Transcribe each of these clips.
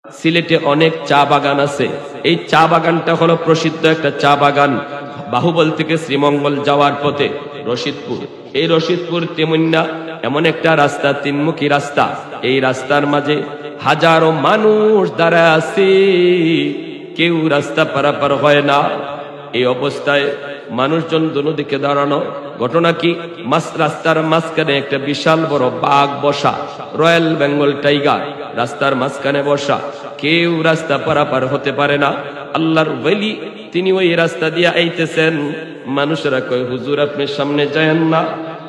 সিলেটে অনেক চা বাগান আছে। এই চা বাগানটা হলো প্রসিদ্ধ একটা চা বাগান। বাহুবল থেকে শ্রীমঙ্গল যাওয়ার পথে রশিদপুর, এই রশিদপুর তেমুন্না এমন একটা রাস্তা, তিনমুখী রাস্তা। এই রাস্তার মাঝে হাজারো মানুষ দাঁড়ায় আছে, কেউ রাস্তা পারাপার হয় না। এই অবস্থায় মানুষজন দুদিকে দাঁড়ানো। ঘটনা কি, রাস্তার মাঝখানে একটা বিশাল বড় বাঘ বসা, রয়্যাল বেঙ্গল টাইগার রাস্তার মাঝখানে বসা। কেউ রাস্তা পারাপার হতে পারে না। আল্লাহর ওলি তিনি ওই রাস্তা দিয়ে আইতেছেন। মানুষেরা কয়, হুজুর আপনি সামনে যায়েন না।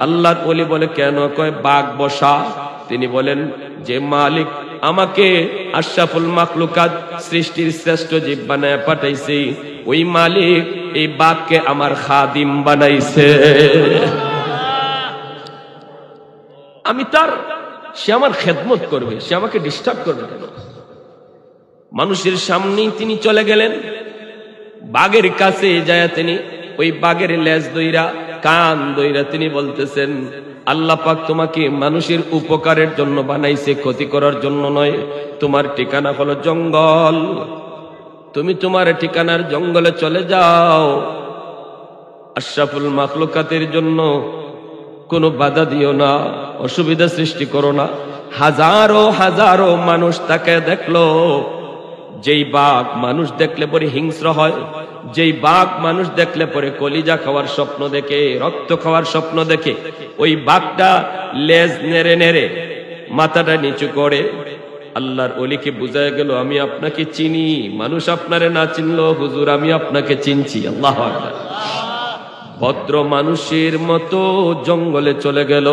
আল্লাহর ওলি বলে, কেন? কয়, বাঘ বসা। তিনি বলেন, যে মালিক আমাকে আশরাফুল মাখলুকাত সৃষ্টির শ্রেষ্ঠ জীব বানায় পাঠাইছে, ওই মালিক এই বাঘকে আমার খাদিম বানাইছে। আমি তার, সে আমার খেদমত করবে, সে আমাকে ডিস্টার্ব করবে কেন? মানুষের সামনেই তিনি চলে গেলেন। বাঘের কাছে যায় তিনি ওই বাঘের লেজ দইরা, কান দইরা তিনি বলতেছেন, আল্লাহ পাক তোমাকে মানুষের উপকারের জন্য বানাইছে, ক্ষতি করার জন্য নয়। তোমার ঠিকানা হলো জঙ্গল, তুমি তোমার ঠিকানার জঙ্গলে চলে যাও। আশরাফুল মাখলুকাতের জন্য কোনো বাধা দিও না, অসুবিধা সৃষ্টি করো না। হাজারো হাজারো মানুষ তাকে দেখলো। যেই বাঘ মানুষ দেখলে পরে হিংস্র হয়, যেই বাঘ মানুষ দেখলে পরে কলিজা খাওয়ার স্বপ্ন দেখে, রক্ত খাওয়ার স্বপ্ন দেখে, ওই বাঘটা লেজ নেড়ে নেড়ে মাথাটা নিচু করে। আল্লাহর ওলিকে বুঝায় গেল, আমি আপনাকে চিনি, মানুষ আপনারে না চিনলো, হুজুর আমি আপনাকে চিনছি। আল্লাহু আকবার। ভদ্র মানুষের মতো জঙ্গলে চলে গেল।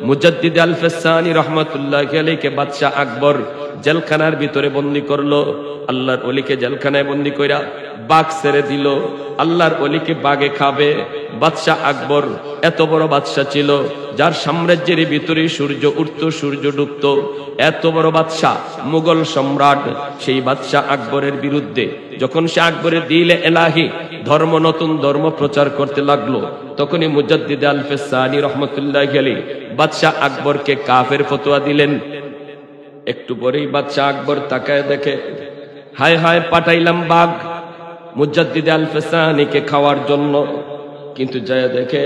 মুজাদ্দিদ আল ফেসানি রহমাতুল্লাহি আলাইহি বাদশাহ আকবর জেলখানার ভিতরে বন্দী করলো। আল্লাহর ওলিকে জেলখানায় বন্দী কইরা বাঘ ছেড়ে দিল। আল্লাহর ওলিকে বাঘে খাবে। বাদশাহ আকবর এত বড় বাদশাহ ছিল, যার সাম্রাজ্যের ভিতরে সূর্য উঠত সূর্য ডুবত। এত বড় বাদশাহ, মুঘল সম্রাট। সেই বাদশাহ আকবরের বিরুদ্ধে যখন সে আকবরের দিলে এলাহি ধর্ম, নতুন ধর্ম প্রচার করতে লাগলো, তখনই মুজাদ্দিদ আল ফেসানি রহমাতুল্লাহি আলাইহি বাদশাহ আকবরকে কাফের ফতোয়া দিলেন। একটু পরেই বাদশাহ আকবর তাকায় দেখে, হায় হায়, পাঠাইলাম বাঘ মুজাদ্দিদ আল ফেসানিকে খাওয়ার জন্য, কিন্তু যায় দেখে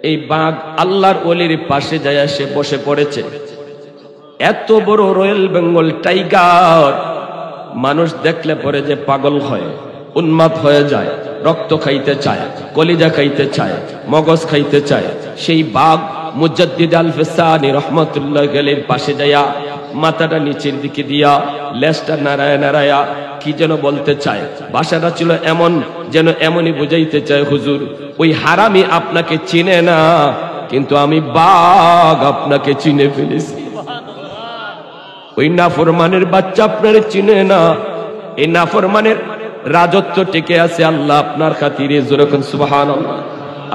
এই বাঘ আল্লাহর ওলির পাশে যায় সে বসে পড়েছে। এত বড় রয়্যাল বেঙ্গল টাইগার মানুষ দেখলে পরে যে পাগল হয়, উন্মাদ হয়ে যায়, রক্ত খাইতে চায়, কলিজা খাইতে চায়, মগজ খাইতে চায়। সেই বাঘ মুজাদ্দিদ আল ফেসানি রহমাতুল্লাহি আলাইহির পাশে যায়া মাথাটা নিচের দিকে দিয়া লেজটা নাড়ায়া নাড়ায়া কি যেন বলতে চায়। ভাষাটা ছিল এমন যেন এমনই বুঝাইতে চায়, হুজুর ওই হারামি আপনাকে চিনে না, কিন্তু আমি বাঘ আপনাকে চিনে ফেলেছি। ওই নাফরমানের বাচ্চা আপনার চিনে না। এই নাফরমানের রাজত্ব টিকে আছে আল্লাহ আপনার খাতিরে। যেরকম সুবহানাল্লাহ।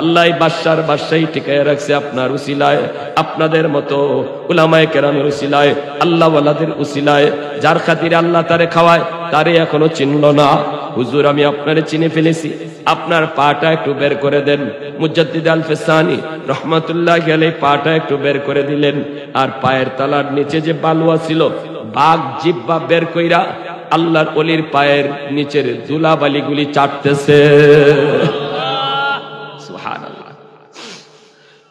আল্লাহ বাদশার বাদশাহী টিকায় রাখছে আপনার উসিলায়, আপনাদের মতো উলামায়ে কেরামের উসিলায়, আল্লাহ ওয়ালাদের উসিলায়। যার খাতিরে আল্লাহ তারে খাওয়ায়, তারে এখনো চিনল না। হুজুর আমি আপনারে চিনে ফেলেছি, আপনার পাটা একটু বের করে দেন। মুজাদ্দিদ আল ফেসানি রহমাতুল্লাহি আলাইহি পাটা একটু বের করে দিলেন। আর পায়ের তালার নিচে যে বালুয়া ছিল, বাঘ জিহ্বা বের কইরা আল্লাহর ওলির পায়ের নিচের ধুলাবালিগুলি চাটতেছে। সুবহানাল্লাহ।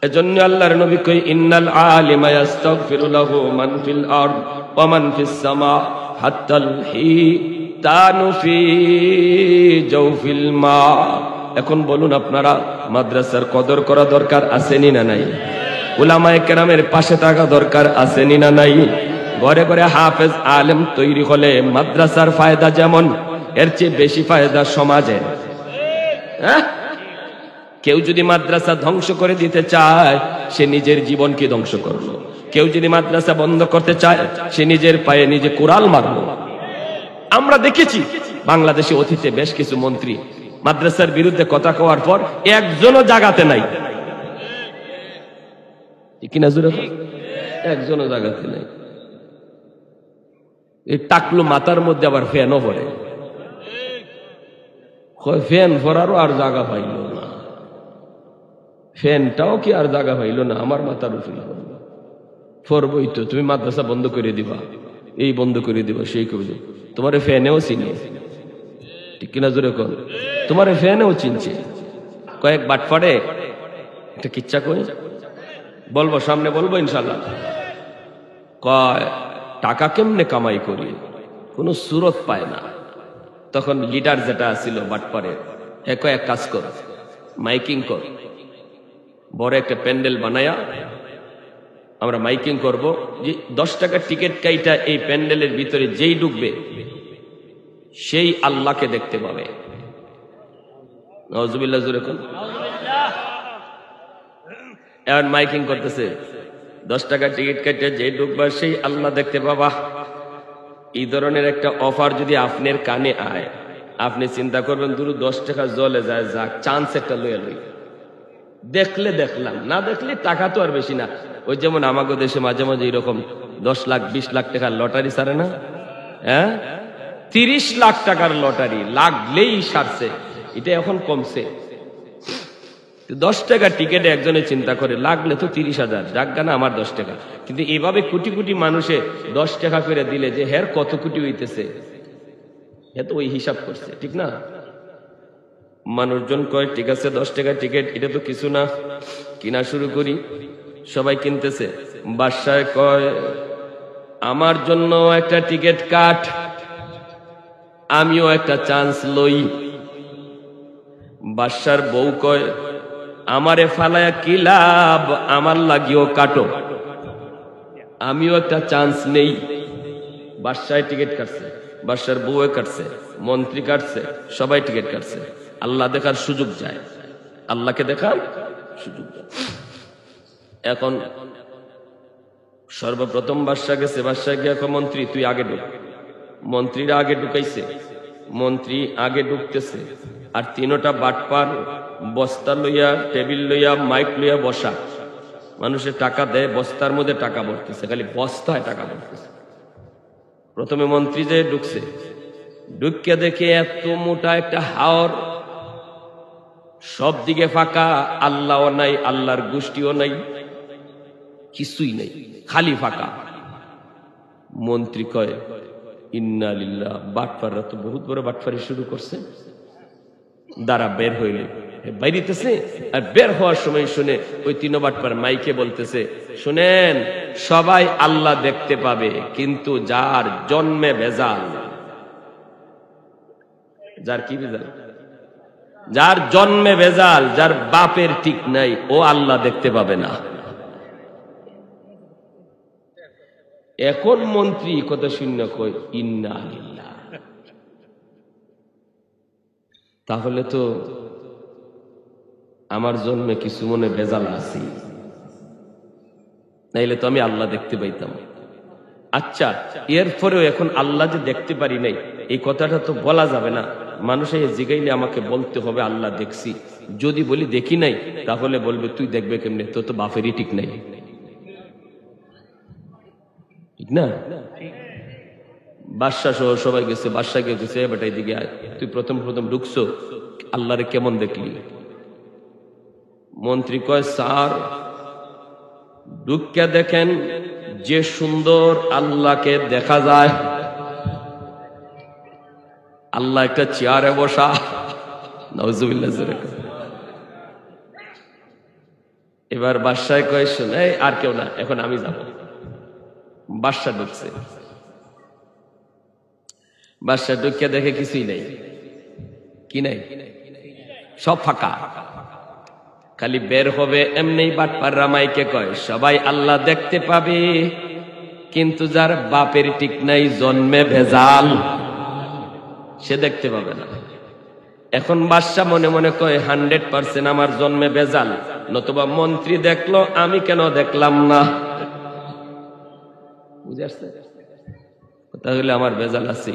এজন্য আল্লাহর নবী কই, ইন্নাল আলিমা ইস্তাগফিরু লাহু মান ফিল আরদ ওয়া মান ফিস সামা হাত্তাল হিতানু ফি জাওফিল মা। এখন বলুন আপনারা, মাদ্রাসার কদর করা দরকার আসেনি না নাই? উলামায়ে কেরামের পাশে থাকা দরকার আসেনি না নাই? ঘরে ঘরে হাফেজ আলেম তৈরি হলে মাদ্রাসার ফায়দা যেমন, এর চেয়ে বেশি ফায়দা সমাজে। হ্যাঁ, কেউ যদি মাদ্রাসা ধ্বংস করে দিতে চায়, সে নিজের জীবনকে ধ্বংস করলো। কেউ যদি মাদ্রাসা বন্ধ করতে চায়, সে নিজের পায়ে নিজে কুড়াল মারলো। আমরা দেখেছি বাংলাদেশে অতীতে বেশ কিছু মন্ত্রী মাদ্রাসার বিরুদ্ধে কথা কওয়ার পর একজনও জাগাতে নাই, কিনা জোরে একজনও জাগাতে নাই। এই টাকলু মাথার মধ্যে আবার ফ্যানও পড়ে, ফ্যান ভরারও আর জায়গা পাইল না, ফ্যানটাও কি আর জায়গা পাইল না, আমার মাথার উপরে ফরবই তো। তুমি মাদ্রাসা বন্ধ করে দিবা, এই বন্ধ করে দিবা, সেই করে দিবা। তোমার ফ্যানেও চিনে, ঠিক কিনা জোরে কোন? তোমার ফ্যানেও চিনছে। কয়েক বাটপাড়ে একটা কিচ্ছা কই, বলবো সামনে বলবো ইনশাল্লাহ। কয় টাকা কেমনে কামাই করি, কোনো সুরত পায় না। তখন লিডার যেটা ছিল বাটপাড়ে, এক কাজ কর, মাইকিং কর, বড় একটা প্যান্ডেল বানায়া আমরা মাইকিং করব, যে 10 টাকার টিকিট কাইটা এই প্যান্ডেলের ভিতরে যেই ঢুকবে সেই আল্লাহকে দেখতে পাবে। নাউজুবিল্লাহ জোরে কোন। এখন মাইকিং করতেছে, 10 টাকার টিকিট কাইটা যেই ঢুকবা সেই আল্লাহ দেখতে পাবা। এই ধরনের একটা অফার যদি আপনার কানে আয়, আপনি চিন্তা করবেন দূর 10 টাকা জলে যায়, যাক চান্স একটা লইয়া লই, দেখলে দেখলাম, না দেখলে টাকা তো আর বেশি না। ওই যেমন আমাগো দেশে মাঝে মাঝে এরকম 10 লাখ 20 লাখ টাকার লটারি ছাড়ে না, হ্যাঁ 30 লাখ টাকার লটারি লাগলেই সারছে, এটা এখন কমছে। 10 টাকা টিকেটে একজনে চিন্তা করে লাগলে তো 30,000, যাক না আমার 10 টাকা। কিন্তু এভাবে কোটি কোটি মানুষে 10 টাকা করে দিলে যে হের কত কোটি হইতেছে, এ তো ওই হিসাব করছে, ঠিক না? মানুষজন কয় ঠিক আছে 10 টাকা টিকিট, এটা তো কিছু না, কিনা শুরু করি। সবাই কিনতেছে। বাদশাহ কয় আমার জন্য একটা টিকিট কাট, আমিও একটা চান্স লই। বাদশার বউ কয় আমারে ফালায়া কি লাভ, আমার লাগিও কাটো, আমিও একটা চান্স নেই। বাদশাহ টিকিট কাটছে, বাদশার বউয়ে কাটছে, মন্ত্রী কাটছে, সবাই টিকিট কাটছে। আল্লাহ দেখার সুযোগ যায়, আল্লাহকে দেখার সুযোগ যায়। এখন সর্বপ্রথম বাদশা গেছে, বাদশা গিয়ে মন্ত্রী তুই আগে ঢুক। মন্ত্রীরা আগে ঢুকাইছে, মন্ত্রী আগে ঢুকতেছে, আর 3টা বাটপার বস্তা লইয়া, টেবিল লইয়া, মাইক লইয়া বসা। মানুষের টাকা দেয়, বস্তার মধ্যে টাকা ভরতেছে, খালি বস্তায় টাকা ভরতেছে। প্রথমে মন্ত্রী যে ঢুকছে, ঢুকিয়া দেখে এত মোটা একটা হাওর, সব দিকে ফাঁকা, আল্লাহও নাই, আল্লাহর গোষ্ঠীও নাই, কিছুই নাই, খালি ফাঁকা। মন্ত্রী কয় ইন্না লিল্লাহ, বাটপাররা তো বহুত বড় বাটপারি শুরু করছে। দ্বারা বের হইলে বাইরিতেছে, আর বের হওয়ার সময় শুনে ওই 3 বাটপার মাইকে বলতেছে শুনেন সবাই আল্লাহ দেখতে পাবে, কিন্তু যার জন্মে ভেজাল, যার কি ভেজাল, যার জন্মে ভেজাল, যার বাপের ঠিক নাই, ও আল্লাহ দেখতে পাবে না। এখন মন্ত্রী কথা শূন্য কই ইন্না লিল্লাহ, তাহলে তো আমার জন্মে কিছু মনে ভেজাল আছে, নাইলে তো আমি আল্লাহ দেখতে পাইতাম। আচ্ছা, এরপরেও এখন আল্লাহ যে দেখতে পারি নাই, এই কথাটা তো বলা যাবে না। মানুষে জিগাইলে আমাকে বলতে হবে আল্লাহ দেখছি। যদি বলি দেখি নাই, তাহলে বলবে তুই দেখবে কেমনে, তোর তো বাপেরই ঠিক নাই, ঠিক না? বাদশা সহ সবাই গেছে, বাদশা গিয়ে গেছে বেটাই দিকে তুই প্রথম ঢুকছো, আল্লাহরে কেমন দেখলি? মন্ত্রী কয় স্যার ঢুকিয়া দেখেন যে সুন্দর আল্লাহকে দেখা যায়, আল্লাহ একটা চেয়ারে বসা। নাউজুবিল্লাহ। এবার বাদশাহ কয় শুনে আর কেউ না, এখন আমি যাব। বাদশা ঢুকছে, বাদশা ঢুকিয়া দেখে কিছুই নাই, কি নাই, সব ফাঁকা, খালি বের হবে এমনি। বাটপাররা মাইকে কয় সবাই আল্লাহ দেখতে পাবে, কিন্তু যার বাপের ঠিক নাই, জন্মে ভেজাল, সে দেখতে পাবে না। এখন বাদশা মনে মনে কয় 100% আমার জন্মে ভেজাল, নতুবা মন্ত্রী দেখলো আমি কেন দেখলাম না? বুঝে আসছে? তাহলে আমার ভেজাল আছে,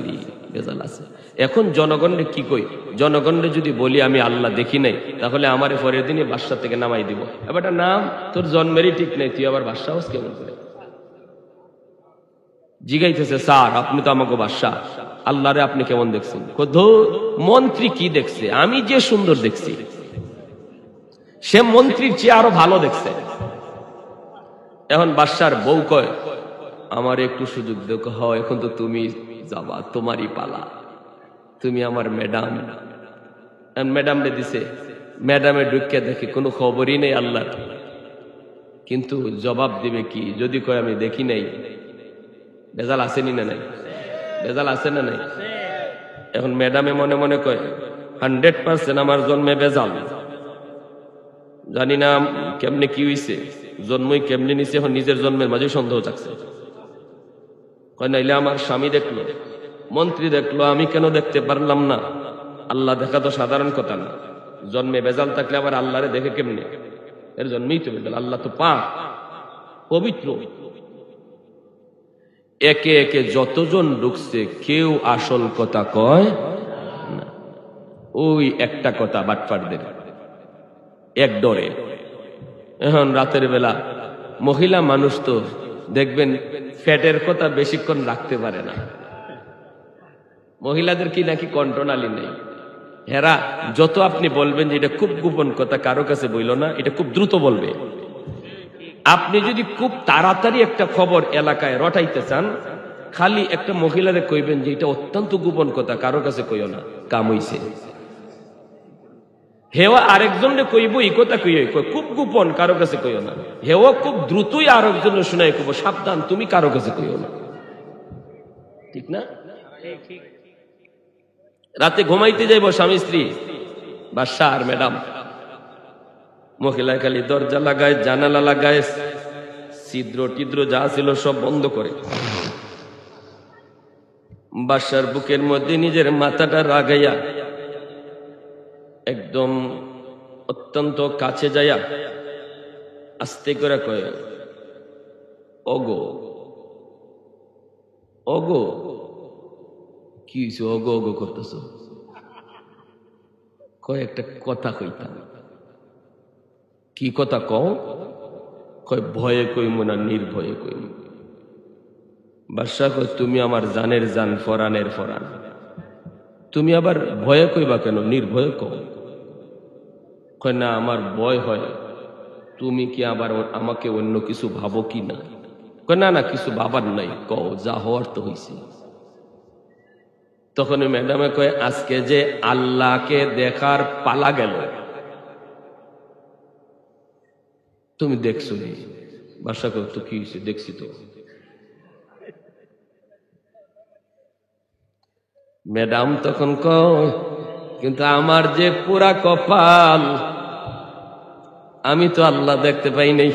ভেজাল আছে। এখন জনগণরে কি কই? জনগণরে যদি বলি আমি আল্লাহ দেখি নাই, তাহলে আমার পরের দিনই বাদশা থেকে নামাই দিব। এবার নাম তোর জন্মেরই ঠিক নেই, তুই আবার বাদশা হস কেমন করে? জিগাইতেছে স্যার আপনি তো আমাকে বাদশা, আল্লাহরে আপনি কেমন দেখছেন? মন্ত্রী কি দেখছে? আমি যে সুন্দর দেখছি, সে মন্ত্রীর চেয়ে আরো ভালো দেখছে। এখন বাদশার বউ কয় আমার একটু সুযোগ দেখো, এখন তো তুমি যাবা, তোমারই পালা, তুমি আমার ম্যাডাম। ম্যাডাম রে দিছে, ম্যাডামে ঢুকিয়ে দেখে কোনো খবরই নেই আল্লাহর। কিন্তু জবাব দিবে কি যদি কয় আমি দেখি নাই? বেজাল আসেনি না নাই? বেজাল আছে না নাই? এখন ম্যাডামে মনে মনে কয় 100% আমার জন্মে বেজাল, জানি না কেমনে কি হইছে, জন্মই কেমনে নিছে, এখন নিজের জন্মের মাঝে সন্দেহ থাকছে। কয় নাইলে আমার স্বামী দেখলো, মন্ত্রী দেখলো, আমি কেন দেখতে পারলাম না? আল্লাহ দেখা তো সাধারণ কথা না, জন্মে বেজাল থাকলে আবার আল্লাহরে দেখে কেমনে? এর জন্মেই তো বেজাল, আল্লাহ তো পাক পবিত্র। একে একে যতজন ঢুকছে কেউ আসল কথা কয় না, ওই একটা কথা বাটপারদের এক ডরে। এখন রাতের বেলা মহিলা মানুষ তো দেখবেন ফ্যাটের কথা বেশিক্ষণ রাখতে পারে না। মহিলাদের কি নাকি কন্ট্রোনালি নেই, হেরা যত আপনি বলবেন যে এটা খুব গোপন কথা, কারো কাছে বইল না, এটা খুব দ্রুত বলবে। আপনি যদি খুব তাড়াতাড়ি একটা খবর এলাকায় রটাইতে চান, খালি একটা মহিলারে কইবেন যে এটা অত্যন্ত গোপন কথা, কারো কাছে কইও না, কাম হইছে। হেওয়া আরেকজনরে কইব এই কথা কই খুব গোপন, কারো কাছে কইও না। হেওয়া খুব দ্রুতই আরেকজনের শোনাই কইব সাবধান, তুমি কারো কাছে কইও না। ঠিক না? রাতে ঘুমাইতে যাইব স্বামী স্ত্রী, বাদশা আর ম্যাডাম, মহিলা খালি দরজা লাগায়, জানালা লাগায়, ছিদ্র টিদ্র যা ছিল সব বন্ধ করে। বাদশার বুকের মধ্যে নিজের মাথাটা লাগাইয়া একদম অত্যন্ত কাছে যাইয়া আস্তে করে কয়, ওগো ওগো। কি হইছে ওগো ওগো করতেছ? কয় একটা কথা কইতাম। কি কথা কও? কয় ভয়ে কইম না নির্ভয়ে কইম। বাদশা কয় তুমি আমার জানের জান, ফরানের ফরান, তুমি আবার ভয়ে কইবা কেন, নির্ভয়ে কও। কয় না আমার ভয় হয়, তুমি কি আবার আমাকে অন্য কিছু ভাবো কি না? কয় না না কিছু ভাবার নাই, কও যা হওয়ার তো হইছে। তখন ম্যাডামে কয় আজকে যে আল্লাহকে দেখার পালা গেল, তুমি দেখছো নি? বাদশা কয় তো কি হয়েছে? দেখছি তো। ম্যাডাম তখন কয় কিন্তু আমার যে পুরা কপাল, আমি তো আল্লাহ দেখতে পাই নাই।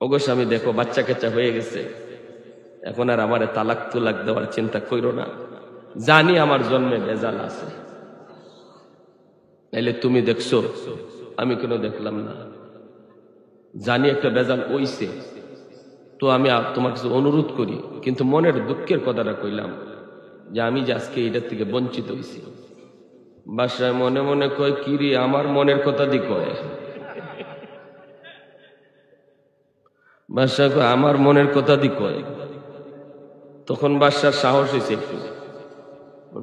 ওগো স্বামী দেখো বাচ্চা কাচ্চা হয়ে গেছে, এখন আর আমার তালাক তুলাক দেওয়ার চিন্তা কইরো না, জানি আমার জন্মে ভেজাল আছে, নাইলে তুমি দেখছো, আমি কেন দেখলাম না? জানি একটা ভেজাল হইছে, তো আমি তোমার কাছে অনুরোধ করি, কিন্তু মনের দুঃখের কথাটা কইলাম যে আমি যে আজকে এটার থেকে বঞ্চিত হয়েছি। বাসায় মনে মনে কয় কিরি আমার মনের কথা দি কয়, বাদশা কয় আমার মনের কথা দি কয়। তখন বাদশার সাহস হয়েছে একটু,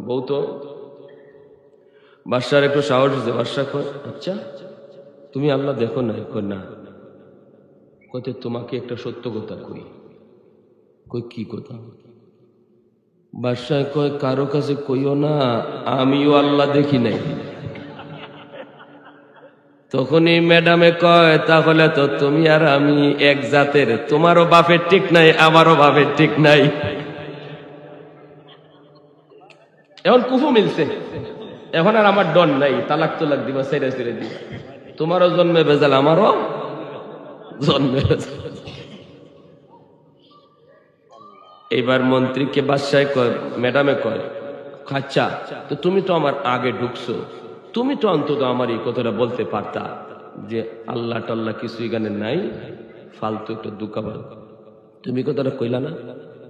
বউ তো, বাদশার একটু সাহস হয়েছে। বাদশা কয় আচ্ছা তুমি আল্লাহ দেখো না? কয় না। কইতে তোমাকে একটা সত্য কথা কই। কই কি কথা? বাদশা কয় কারো কাছে কইও না, আমিও আল্লাহ দেখি নাই। তখনই ম্যাডামে কয় তাহলে তো তুমি আর আমি এক জাতের, তোমারও বাপের ঠিক নাই, আমারও বাপের ঠিক নাই। এখন কুফু মিলছে, এখন আর আমার ডন নাই, তালাক তোলাক দিবা, ছেড়ে ছেড়ে দিবা, তোমারও জন্মে বেজাল, আমারও জন্মে বেজাল। এইবার মন্ত্রীকে বাদশায় কয়, ম্যাডামে কয় আচ্ছা তো তুমি তো আমার আগে ঢুকছো, তুমি তো অন্তত আমার এই কথাটা বলতে পারতা যে আল্লাহ টাল্লাহ কিছু এখানে নাই, ফালতু একটা দুকাবার, তুমি কথাটা কইলা না?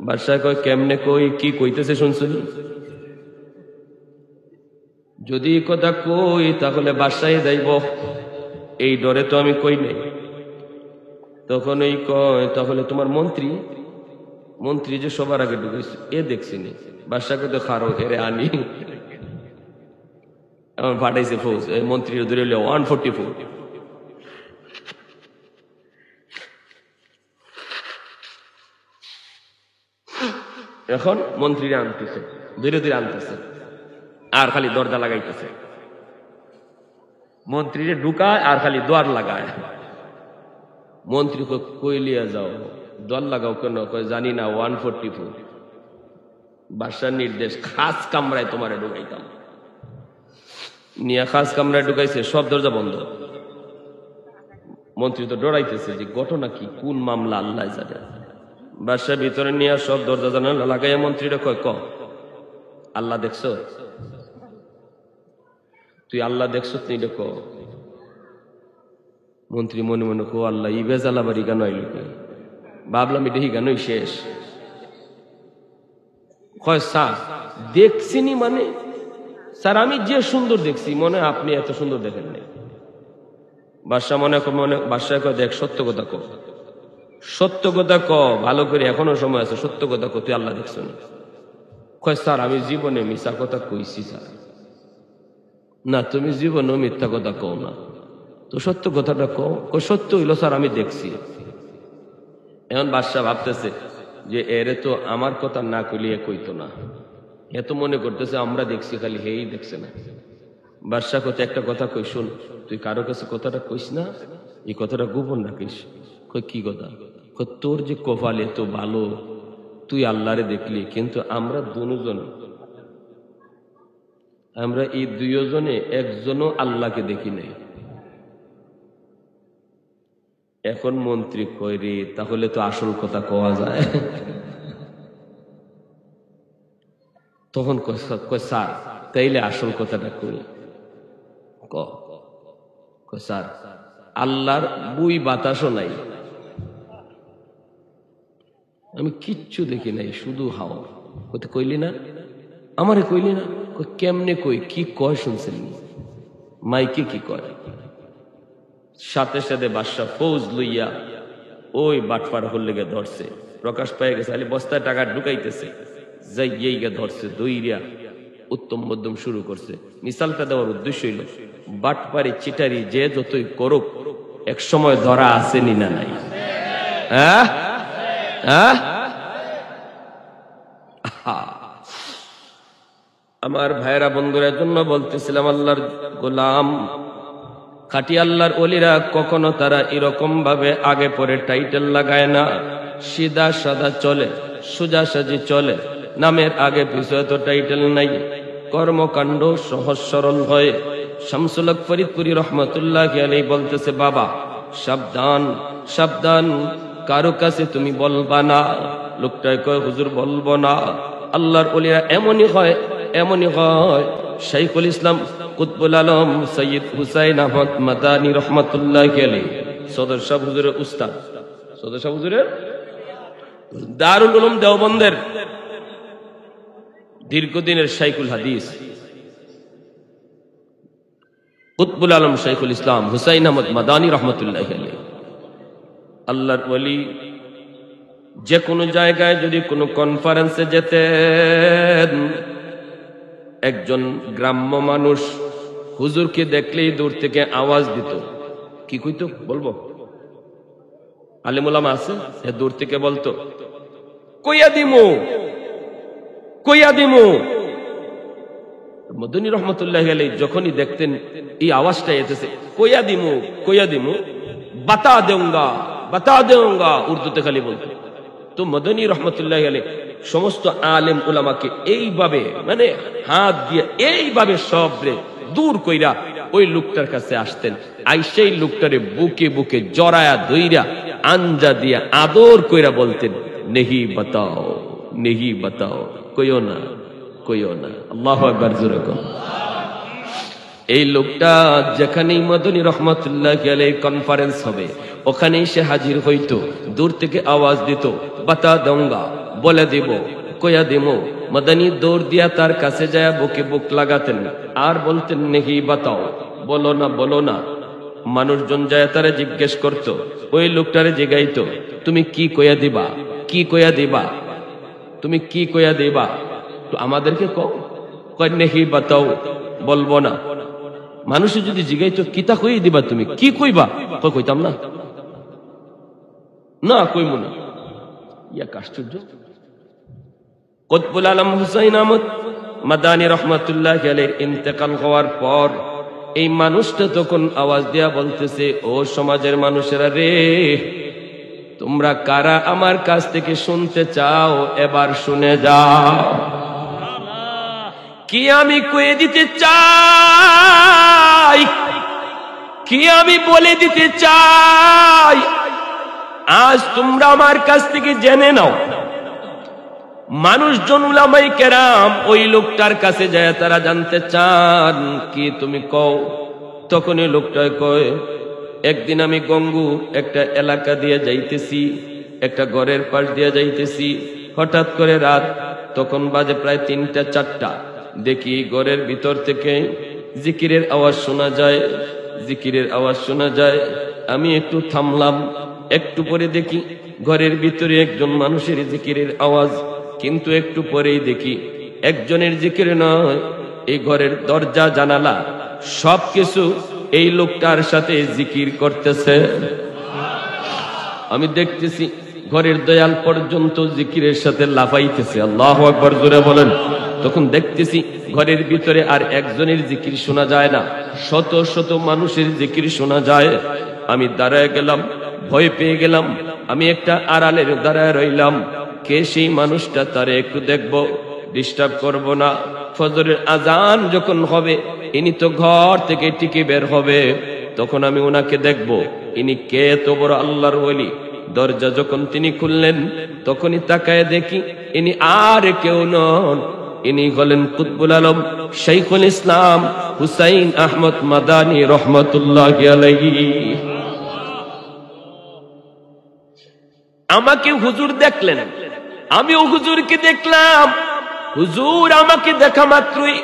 বাদশাহ কয় কেমনে কই, কি কইতেছে শুনছনি? যদি এই কথা কই তাহলে বাদশাহে যাইব, এই ডরে তো আমি কই নাই। তখন এই কয় তাহলে তোমার মন্ত্রী, মন্ত্রী যে সবার আগে ঢুকেছে এ দেখছিনি? বাদশাকে তো খারো এরে আনি, এখন পাঠাইছে ফৌজ, এই মন্ত্রীর ধরে 144। এখন মন্ত্রীরা আনতেছে, ধীরে ধীরে আনতেছে, আর খালি দরজা লাগাইতেছে। মন্ত্রীরা ঢুকায় আর খালি দোয়ার লাগায়। মন্ত্রী কইলিয়া যাও, দোয়ার লাগাও কেন? কয় জানি না, 144 বাদশার নির্দেশ, খাস কামরায় তোমারে ঢুকাইতাম। নিয়ে খাস কামরায় ঢুকাইছে, সব দরজা বন্ধ। মন্ত্রী তো ডরাইতেছে যে ঘটনা কি, কোন মামলা আল্লাহ জানে। বাদশার ভিতরে নিয়ে সব দরজা জানালা লাগাইয়া মন্ত্রীরা কয়, আল্লাহ দেখছো? তুই আল্লাহ দেখছো? তুই ক। মন্ত্রী মনে মনে কো, আল্লাহ ই বেজালা বাড়ি গান আইলুকে, ভাবলাম এটা গানই শেষ। কয় স্যার দেখছিনি? মানে স্যার আমি যে সুন্দর দেখছি, মনে আপনি এত সুন্দর দেখেন নাই। বাদশা বাদশাহ কয়, দেখ সত্য কথা ক, সত্য কথা ক, ভালো করে, এখনো সময় আছে, সত্য কথা ক, তুই আল্লাহ দেখছো না? কয় স্যার আমি জীবনে মিথ্যা কথা কইছি স্যার। না তুমি জীবনেও মিথ্যা কথা কও না, তো সত্য কথাটা কও। সত্য হইল স্যার আমি দেখছি। এখন বাদশা ভাবতেছে যে এরে তো আমার কথা না কইলে কইতো না, এ তো মনে করতেছে আমরা দেখছি, খালি হেই দেখছে না। বাদশা কত একটা কথা কই, শুন, তুই কারো কাছে কথাটা কইস না, এই কথাটা গোপন রাখিস। কই কি কথা? তোর যে কপাল এত ভালো, তুই আল্লাহরে দেখলি, কিন্তু আমরা দুজন, আমরা এই দুইজনে একজনও আল্লাহকে দেখি নাই। এখন মন্ত্রী কই রে, তাহলে তো আসল কথা কওয়া যায়। তখন কয় স্যার তাইলে আসল কথাটা কই। স্যার আল্লাহর বুই বাতাসও নাই, আমি কিচ্ছু দেখি নাই, শুধু হাওয়া। কইলি না আমারে? কইলি না? কেমনে কই, কি কয় শুনছেন? মাইকে কি কয়? সাথে সাথে বাদশা ফৌজ লইয়া ওই বাটপার হল লেগে ধরছে, প্রকাশ পেয়ে গেছে, খালি বস্তায় টাকা ঢুকাইতেছে, যাই ধরছে, দইরা উত্তম মধ্যম শুরু করছে। মিসালটা দেওয়ার উদ্দেশ্য হইল, বাটপারি চিটারি যে যতই করুক, এক সময় ধরা আসেনি না নাই? আমার ভাইয়েরা বন্ধুরা জন্য বলতেছিলাম, আল্লাহর গোলাম, খাঁটি আল্লাহর ওলিরা কখনো তারা এরকম ভাবে আগে পরে টাইটেল লাগায় না, সিধা সাদা চলে, সোজাসাজি চলে, নামের আগে পিছনে তো টাইটেল নাই, কর্মকাণ্ড সহজ সরল হয়। শামসুল হক ফরিদপুরি রহমতুল্লাহি আলাইহি বলতেছে, বাবা সাবধান সাবধান, কারো কাছে তুমি বলবা না। লোকটাই কয়, হুজুর বলবো না। আল্লাহর ওলিরা এমনই হয়, এমনই হয়। শাইখুল ইসলাম কুতবুল আলম সৈয়দ হুসাইন আহমদ মাদানী রহমতুল্লাহি আলাইহি, সদর শাহ হুজুরের উস্তাদ, সদর শাহ হুজুরের দারুল উলুম দেওবন্দের দীর্ঘদিনের শাইখুল হাদিস কুতবুল আলম শাইখুল ইসলাম হুসাইন আহমদ মাদানী রহমতুল্লাহি আলাইহি, আল্লাহর ওলি, যে কোনো জায়গায় যদি কোনো কনফারেন্সে যেতেন, একজন গ্রাম্য মানুষ হুজুরকে দেখলেই দূর থেকে আওয়াজ দিত। কি কইতো বলবো? আলেম ওলামা আছে, দূর থেকে বলতো, কইয়া দিমু, কইয়া দিমু। মদনী রহমতুল্লাহি আলাইহি যখনই দেখতেন এই আওয়াজটা এসেছে, কইয়া দিমু, কইয়া দিমু, বাতা দেউঙ্গা, বাতা দেউঙ্গা, উর্দুতে খালি বলতো। তো মদনী রহমতুল্লাহি আলাইহি সমস্ত আলেম উলামাকে এইভাবে, মানে হাত দিয়ে এইভাবে সবরে দূর কইরা ওই লোকটার কাছে আসতেন। আইসেই লোকটারে বুকে বুকে জড়ায়া ধইরা আঞ্জা দিয়া আদর কইরা বলতেন, নেহি বাতাও, নেহি বাতাও, কইও না, কইও না। আল্লাহু আকবার, জোরে কও। এই লোকটা যেখানেই মদনী রহমতুল্লাহি আলাইহি কনফারেন্স হবে, ওখানেই সে হাজির হইতো, দূর থেকে আওয়াজ দিত, বাতা দঙ্গা, বলে দিব, কইয়া দিব। মদনী দৌড় দিয়া তার কাছে যায়, বুকে বুক লাগাতেন আর বলতেন, নেহি বাতাও, বলো না, বলো না। মানুষজন যায় তারা জিজ্ঞেস করত, ওই লোকটারে জিগাইতো, তুমি কি কইয়া দিবা, কি কইয়া দিবা, তুমি কি কইয়া দিবা, তো আমাদেরকে কয়, নেহি বাতাও, বলবো না। মানুষে যদি জিগাইতো, কিতা কই দিবা, তুমি কি কইবা, কইতাম না, না কইমু না। ইয়া আশ্চর্য। কুতবুল আলম হুসাইন আহমদ মাদানী রহমাতুল্লাহ আলাইহির ইন্তেকাল হওয়ার পর এই মানুষটা তখন আওয়াজ দিয়া বলতেছে, ও সমাজের মানুষেরা রে, তোমরা কারা আমার কাছ থেকে শুনতে চাও এবার শুনে যাও। কি আমি কয়ে দিতে চাই, কি আমি বলে দিতে চাই, আজ তোমরা আমার কাছ থেকে জেনে নাও। মানুষজন উলামায়ে কেরাম ওই লোকটার কাছে যায়, তারা জানতে চান কি তুমি কও। তখন ওই লোকটা কয়, একদিন আমি গঙ্গুর একটা এলাকা দিয়ে যাইতেছি, একটা ঘরের পাশ দিয়ে যাইতেছি, হঠাৎ করে রাত তখন বাজে প্রায় 3টা-4টা, দেখি ঘরের ভিতর থেকে জিকিরের আওয়াজ শোনা যায়, জিকিরের আওয়াজ শোনা যায়। আমি একটু থামলাম, একটু পরে দেখি ঘরের ভিতরে একজন মানুষের জিকিরের আওয়াজ, কিন্তু একটু পরেই দেখি একজনের জিকির নয়, এই ঘরের দরজা জানালা সবকিছু এই লোকটার সাথে জিকির করতেছে। আমি দেখতেছি ঘরের দয়াল পর্যন্ত জিকিরের সাথে লাফাইতেছে। আল্লাহু আকবার, জোরে বলেন। তখন দেখতেছি ঘরের ভিতরে আর একজনের জিকির শোনা যায় না, শত শত মানুষের জিকির শোনা যায়। আমি দাঁড়ায় গেলাম, ভয় পেয়ে গেলাম। আমি একটা আড়ালের দাঁড়ায় রইলাম, কে সেই মানুষটা, তারে একটু দেখবো, ডিস্টার্ব করব না। ফজরের আজান যখন হবে ইনি তো ঘর থেকে টিকে বের হবে, তখন আমি ওনাকে দেখব ইনি কে, এত বড় আল্লাহর ওলি। দরজা যখন তিনি খুললেন তখনই তাকায় দেখি ইনি আর কেউ নন, ইনি হলেন কুতবুল আলম শাইখুল ইসলাম হুসাইন আহমদ মাদানী রহমাতুল্লাহি আলাইহি। আমাকে হুজুর দেখলেন, আমিও হুজুরকে দেখলাম। হুজুর আমাকে দেখা মাত্রই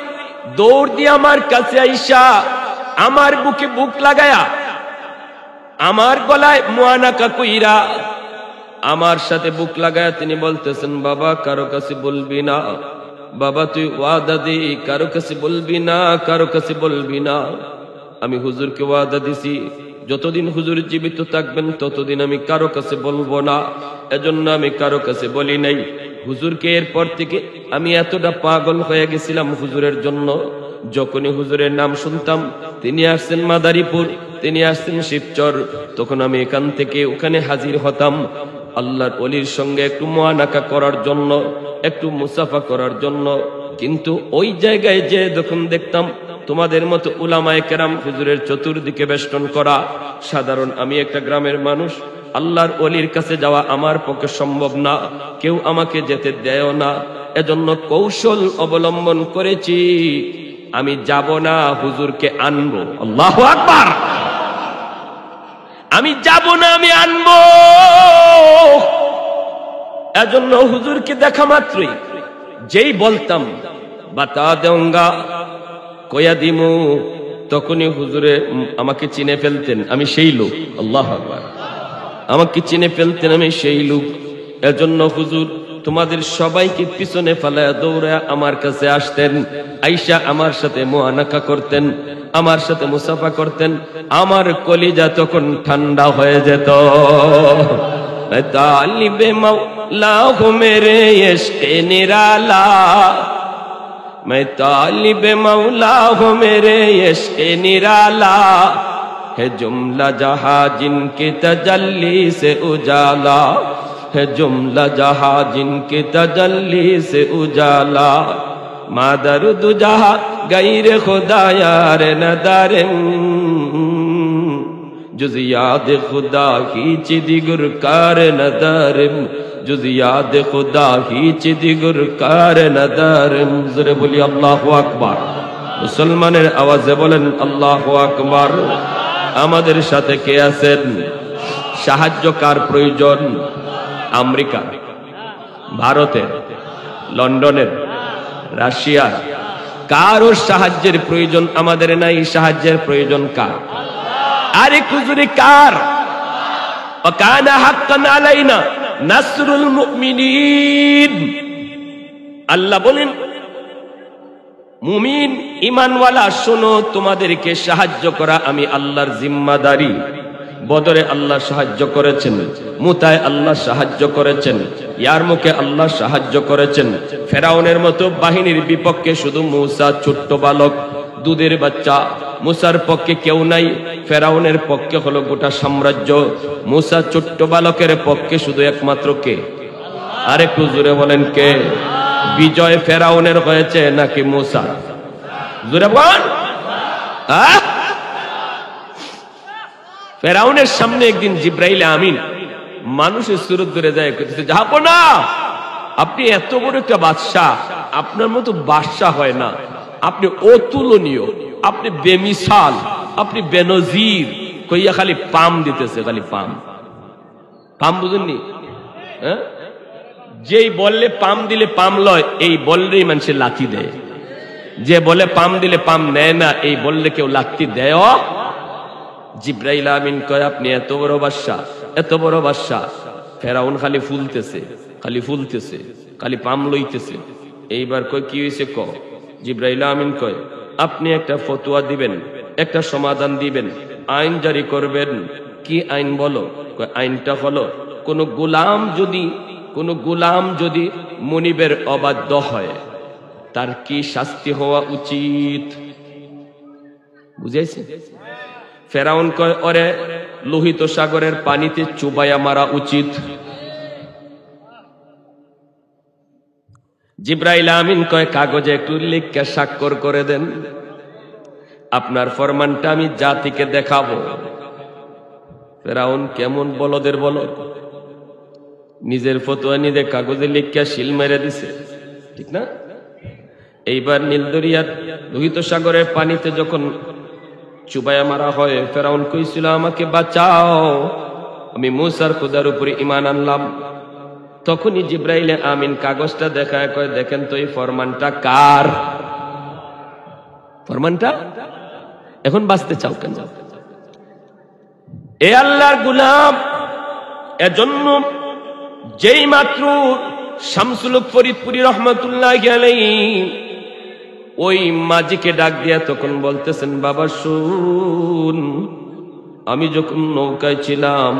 দৌড় দিয়ে আমার কাছে আইসা আমার বুকে বুক লাগায়া আমার গলায় মুআনাকা কইরা আমার সাথে বুক লাগায়া তিনি বলতেছেন, বাবা কারো কাছে বলবি না, বাবা তুই ওয়াদা দে কারো কাছে বলবি না, কারো কাছে বলবি না। আমি হুজুরকে ওয়াদা দিছি যতদিন হুজুর জীবিত থাকবেন ততদিন আমি কারো কাছে বলবো না, এজন্য আমি কারো কাছে বলি নাই। হুজুরকে এরপর থেকে আমি এতটা পাগল হয়ে গেছিলাম হুজুরের জন্য, যখনই হুজুরের নাম শুনতাম, তিনি আসছেন মাদারীপুর, তিনি আসছেন শিবচর, তখন আমি এখান থেকে ওখানে হাজির হতাম আল্লাহর ওলির সঙ্গে একটু মুআনাকা করার জন্য, একটু মুসাফা করার জন্য। কিন্তু ওই জায়গায় যে যখন দেখতাম তোমাদের মতো উলামায়ে কেরাম হুজুরের চতুর্দিকে বেষ্টন করা, সাধারণ আমি একটা গ্রামের মানুষ, আল্লাহর ওলির কাছে যাওয়া আমার পক্ষে সম্ভব না, কেউ আমাকে যেতে দেয় না। এজন্য কৌশল অবলম্বন করেছি, আমি যাব না, হুজুরকে আনবো। আল্লাহু আকবার, আমি যাব না, আমি আনবো। এজন্য হুজুরকে দেখা মাত্রই যেই বলতাম বাতা দেউঙ্গা কয়া দিমু, তখনই হুজুরে আমাকে চিনে ফেলতেন আমি সেই লোক। আল্লাহু আকবার, আমাকে চিনে ফেলতেন আমি সেই লোক। এজন্য হুজুর তোমাদের সবাইকে পিছনে ফেলায় দৌড়ে আমার কাছে আসতেন, আইসা আমার সাথে মুআনাকা করতেন, আমার সাথে মুসাফা করতেন। আমার কলিজা তখন ঠান্ডা হয়ে যেত। তালিবে মাওলা হো মেরে ইশকে নিরালা, मैं तालिब मौला हूँ मेरे इश्क निराला, है जुमला जहां जिनके तजल्ली से उजाला, है जुमला जहां जिनके तजल्ली से उजाला, मादर दुजहा गैर खुदा यार नदारे, जुज याद खुदा ही चिदिगुर कार नदारिम, जुज याद खुदा ही चिदिगुर कार नदारिम। জোরে বলি আল্লাহু আকবার। মুসলমানের আওয়াজে বলেন আল্লাহু আকবার। আমাদের সাথে কে আছেন? সাহায্য কার প্রয়োজন? আমেরিকা, ভারতের, লন্ডনের, রাশিয়ার, কারো সাহায্যের প্রয়োজন আমাদের নাই। সাহায্যের প্রয়োজন কার? আরে হুজুরে কার? ওয়াকানা হাক্কান আলাইনা নাসরুল মুমিনিন। আল্লাহ বলেন, মুমিন ঈমানওয়ালা শোনো, তোমাদেরকে সাহায্য করা আমি আল্লাহর জিম্মাদারি। বদরে আল্লাহ সাহায্য করেছেন, মুতায় আল্লাহ সাহায্য করেছেন, ইয়ারমুকে আল্লাহ সাহায্য করেছেন। ফেরাউনের মতো বাহিনীর বিপক্ষে শুধু মূসা ছোট্ট বালক, দুধের বাচ্চা। মূসার পক্ষে কেউ নাই, ফেরাউনের পক্ষে হলো গোটা সাম্রাজ্য। মূসা ছোট্ট বালকের পক্ষে শুধু একমাত্র কে? আর একটু জোরে বলেন কে? বিজয় ফেরাউনের হয়েছে নাকি মূসা? জোরে বল। ফেরাউনের সামনে একদিন জিব্রাইল আমিন মানুষের সুরত ধরে যায়, যাবো না, আপনি এত বড় একটা বাদশাহ, আপনার মতো বাদশাহ হয় না, আপনি অতুলনীয়, আপনি বেমিসাল, আপনি বেনজির। কইয়া খালি পাম দিতেছে, খালি পাম। পাম বুঝেননি? হ্যাঁ, যেই বললে পাম দিলে পাম লয়, এই বললেই মানুষের লাথি দেয়। যে বলে পাম দিলে পাম নেয় না, এই বললে কেউ লাথি দেয়। জিব্রাইল আমিন কয়, আপনি এত বড় বাদশা, এত বড় বাদশা। ফেরাউন খালি ফুলতেছে, খালি ফুলতেছে, খালি পাম লইতেছে। এইবার কয় কি হয়েছে ক? জিব্রাইল আমিন কয়, আপনি একটা ফতোয়া দিবেন, একটা সমাধান দিবেন, আইন জারি করবেন। কি আইন বলো? কয় আইনটা হলো কোন গোলাম যদি মনিবের অবাধ্য হয় তার কি শাস্তি হওয়া উচিত? বুঝাইছে? ফেরাউন কয়, ওরে লোহিত সাগরের পানিতে চুবাইয়া মারা উচিত। জিব্রাইল আমিন কয়, কাগজে একটু লিখে স্বাক্ষর করে দেন, আপনার ফরমানটা আমি জাতিকে দেখাবো। ফেরাউন কেমন বলদের বলদ, নিজের ফতোয়া নিজে কাগজে লিখে শিল মেরে দিছে, ঠিক না? এইবার নীলদরিয়ার লোহিত সাগরের পানিতে যখন চুবাইয়া মারা হয়, ফেরাউন কইছিল, আমাকে বাঁচাও, আমি মূসার খোদার উপরে ঈমান আনলাম। তখনই জিব্রাইল আমিন কাগজটা দেখায় কয়, দেখেন তো এই ফরমানটা কার? ফরমানটা এখন বাঁচতে চাও কেন? এ আল্লাহর গোলাম। এজন্য যেই মাত্র শামসুল হক ফরিদপুরি রহমাতুল্লাহি আলাইহি ওই মাঝিকে ডাক দিয়া তখন বলতেছেন, বাবা শুন, আমি যখন নৌকায় ছিলাম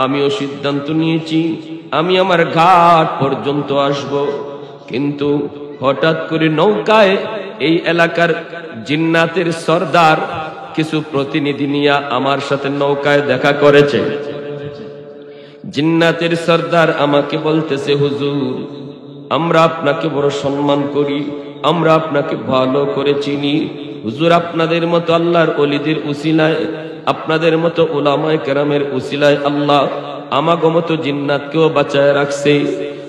আমিও সিদ্ধান্ত নিয়েছি আমি আমার ঘাট পর্যন্ত আসব, কিন্তু হঠাৎ করে নৌকায় এই এলাকার জিন্নাতের সর্দার কিছু প্রতিনিধি নিয়ে আমার সাথে নৌকায় দেখা করেছে। জিন্নাতের সর্দার আমাকে বলতেছে, হুজুর, আমরা আপনাকে বড় সম্মান করি, আমরা আপনাকে ভালো করে চিনি, হুজুর আপনাদের মতো আল্লাহর ওলিদের উসিলায়, আপনাদের মতো উলামায়ে কেরামের উসিলায় আল্লাহ আমাগো মতো জিন্নাতকেও বাঁচায় রাখছে,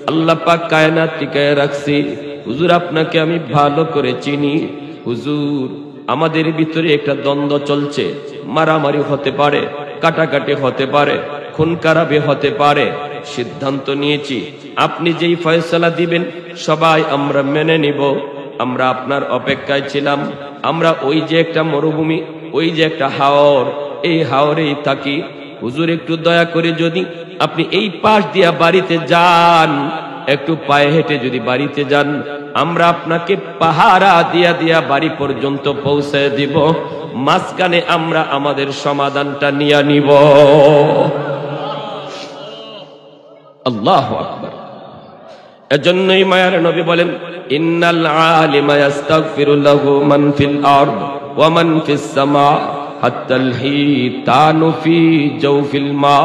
আল্লাহ পাক কায়নাত টিকায় রাখছে। হুজুর আপনাকে আমি ভালো করে চিনি, হুজুর আমাদের ভিতরে একটা দ্বন্দ্ব চলছে, মারামারি হতে পারে, কাটাকাটি হতে পারে, খুন খারাপি হতে পারে। সিদ্ধান্ত নিয়েছি আপনি যেই ফয়সালা দিবেন সবাই আমরা মেনে নিব। আমরা আপনার অপেক্ষায় ছিলাম, আমরা ওই যে একটা মরুভূমি, ওই যে একটা হাওর, এই হাওরেই থাকি। হুজুর একটু দয়া করে যদি আপনি এই পাশ দিয়া বাড়িতে যান, একটু পায়ে হেঁটে যদি বাড়িতে যান, আমরা আপনাকে পাহারা দিয়া দিয়া বাড়ি পর্যন্ত পৌঁছে দিব, মাঝখানে আমরা আমাদের সমাধানটা নিয়ে নিব। আল্লাহু আকবার। এজন্যই মায়ার নবী বলেন, ইন্নাল আলিমা ইস্তাগফিরু লাহু মান ফিল আরদ ওয়া মান ফিস সামা হাত্তাল হিতানু ফি জাওফিল মা।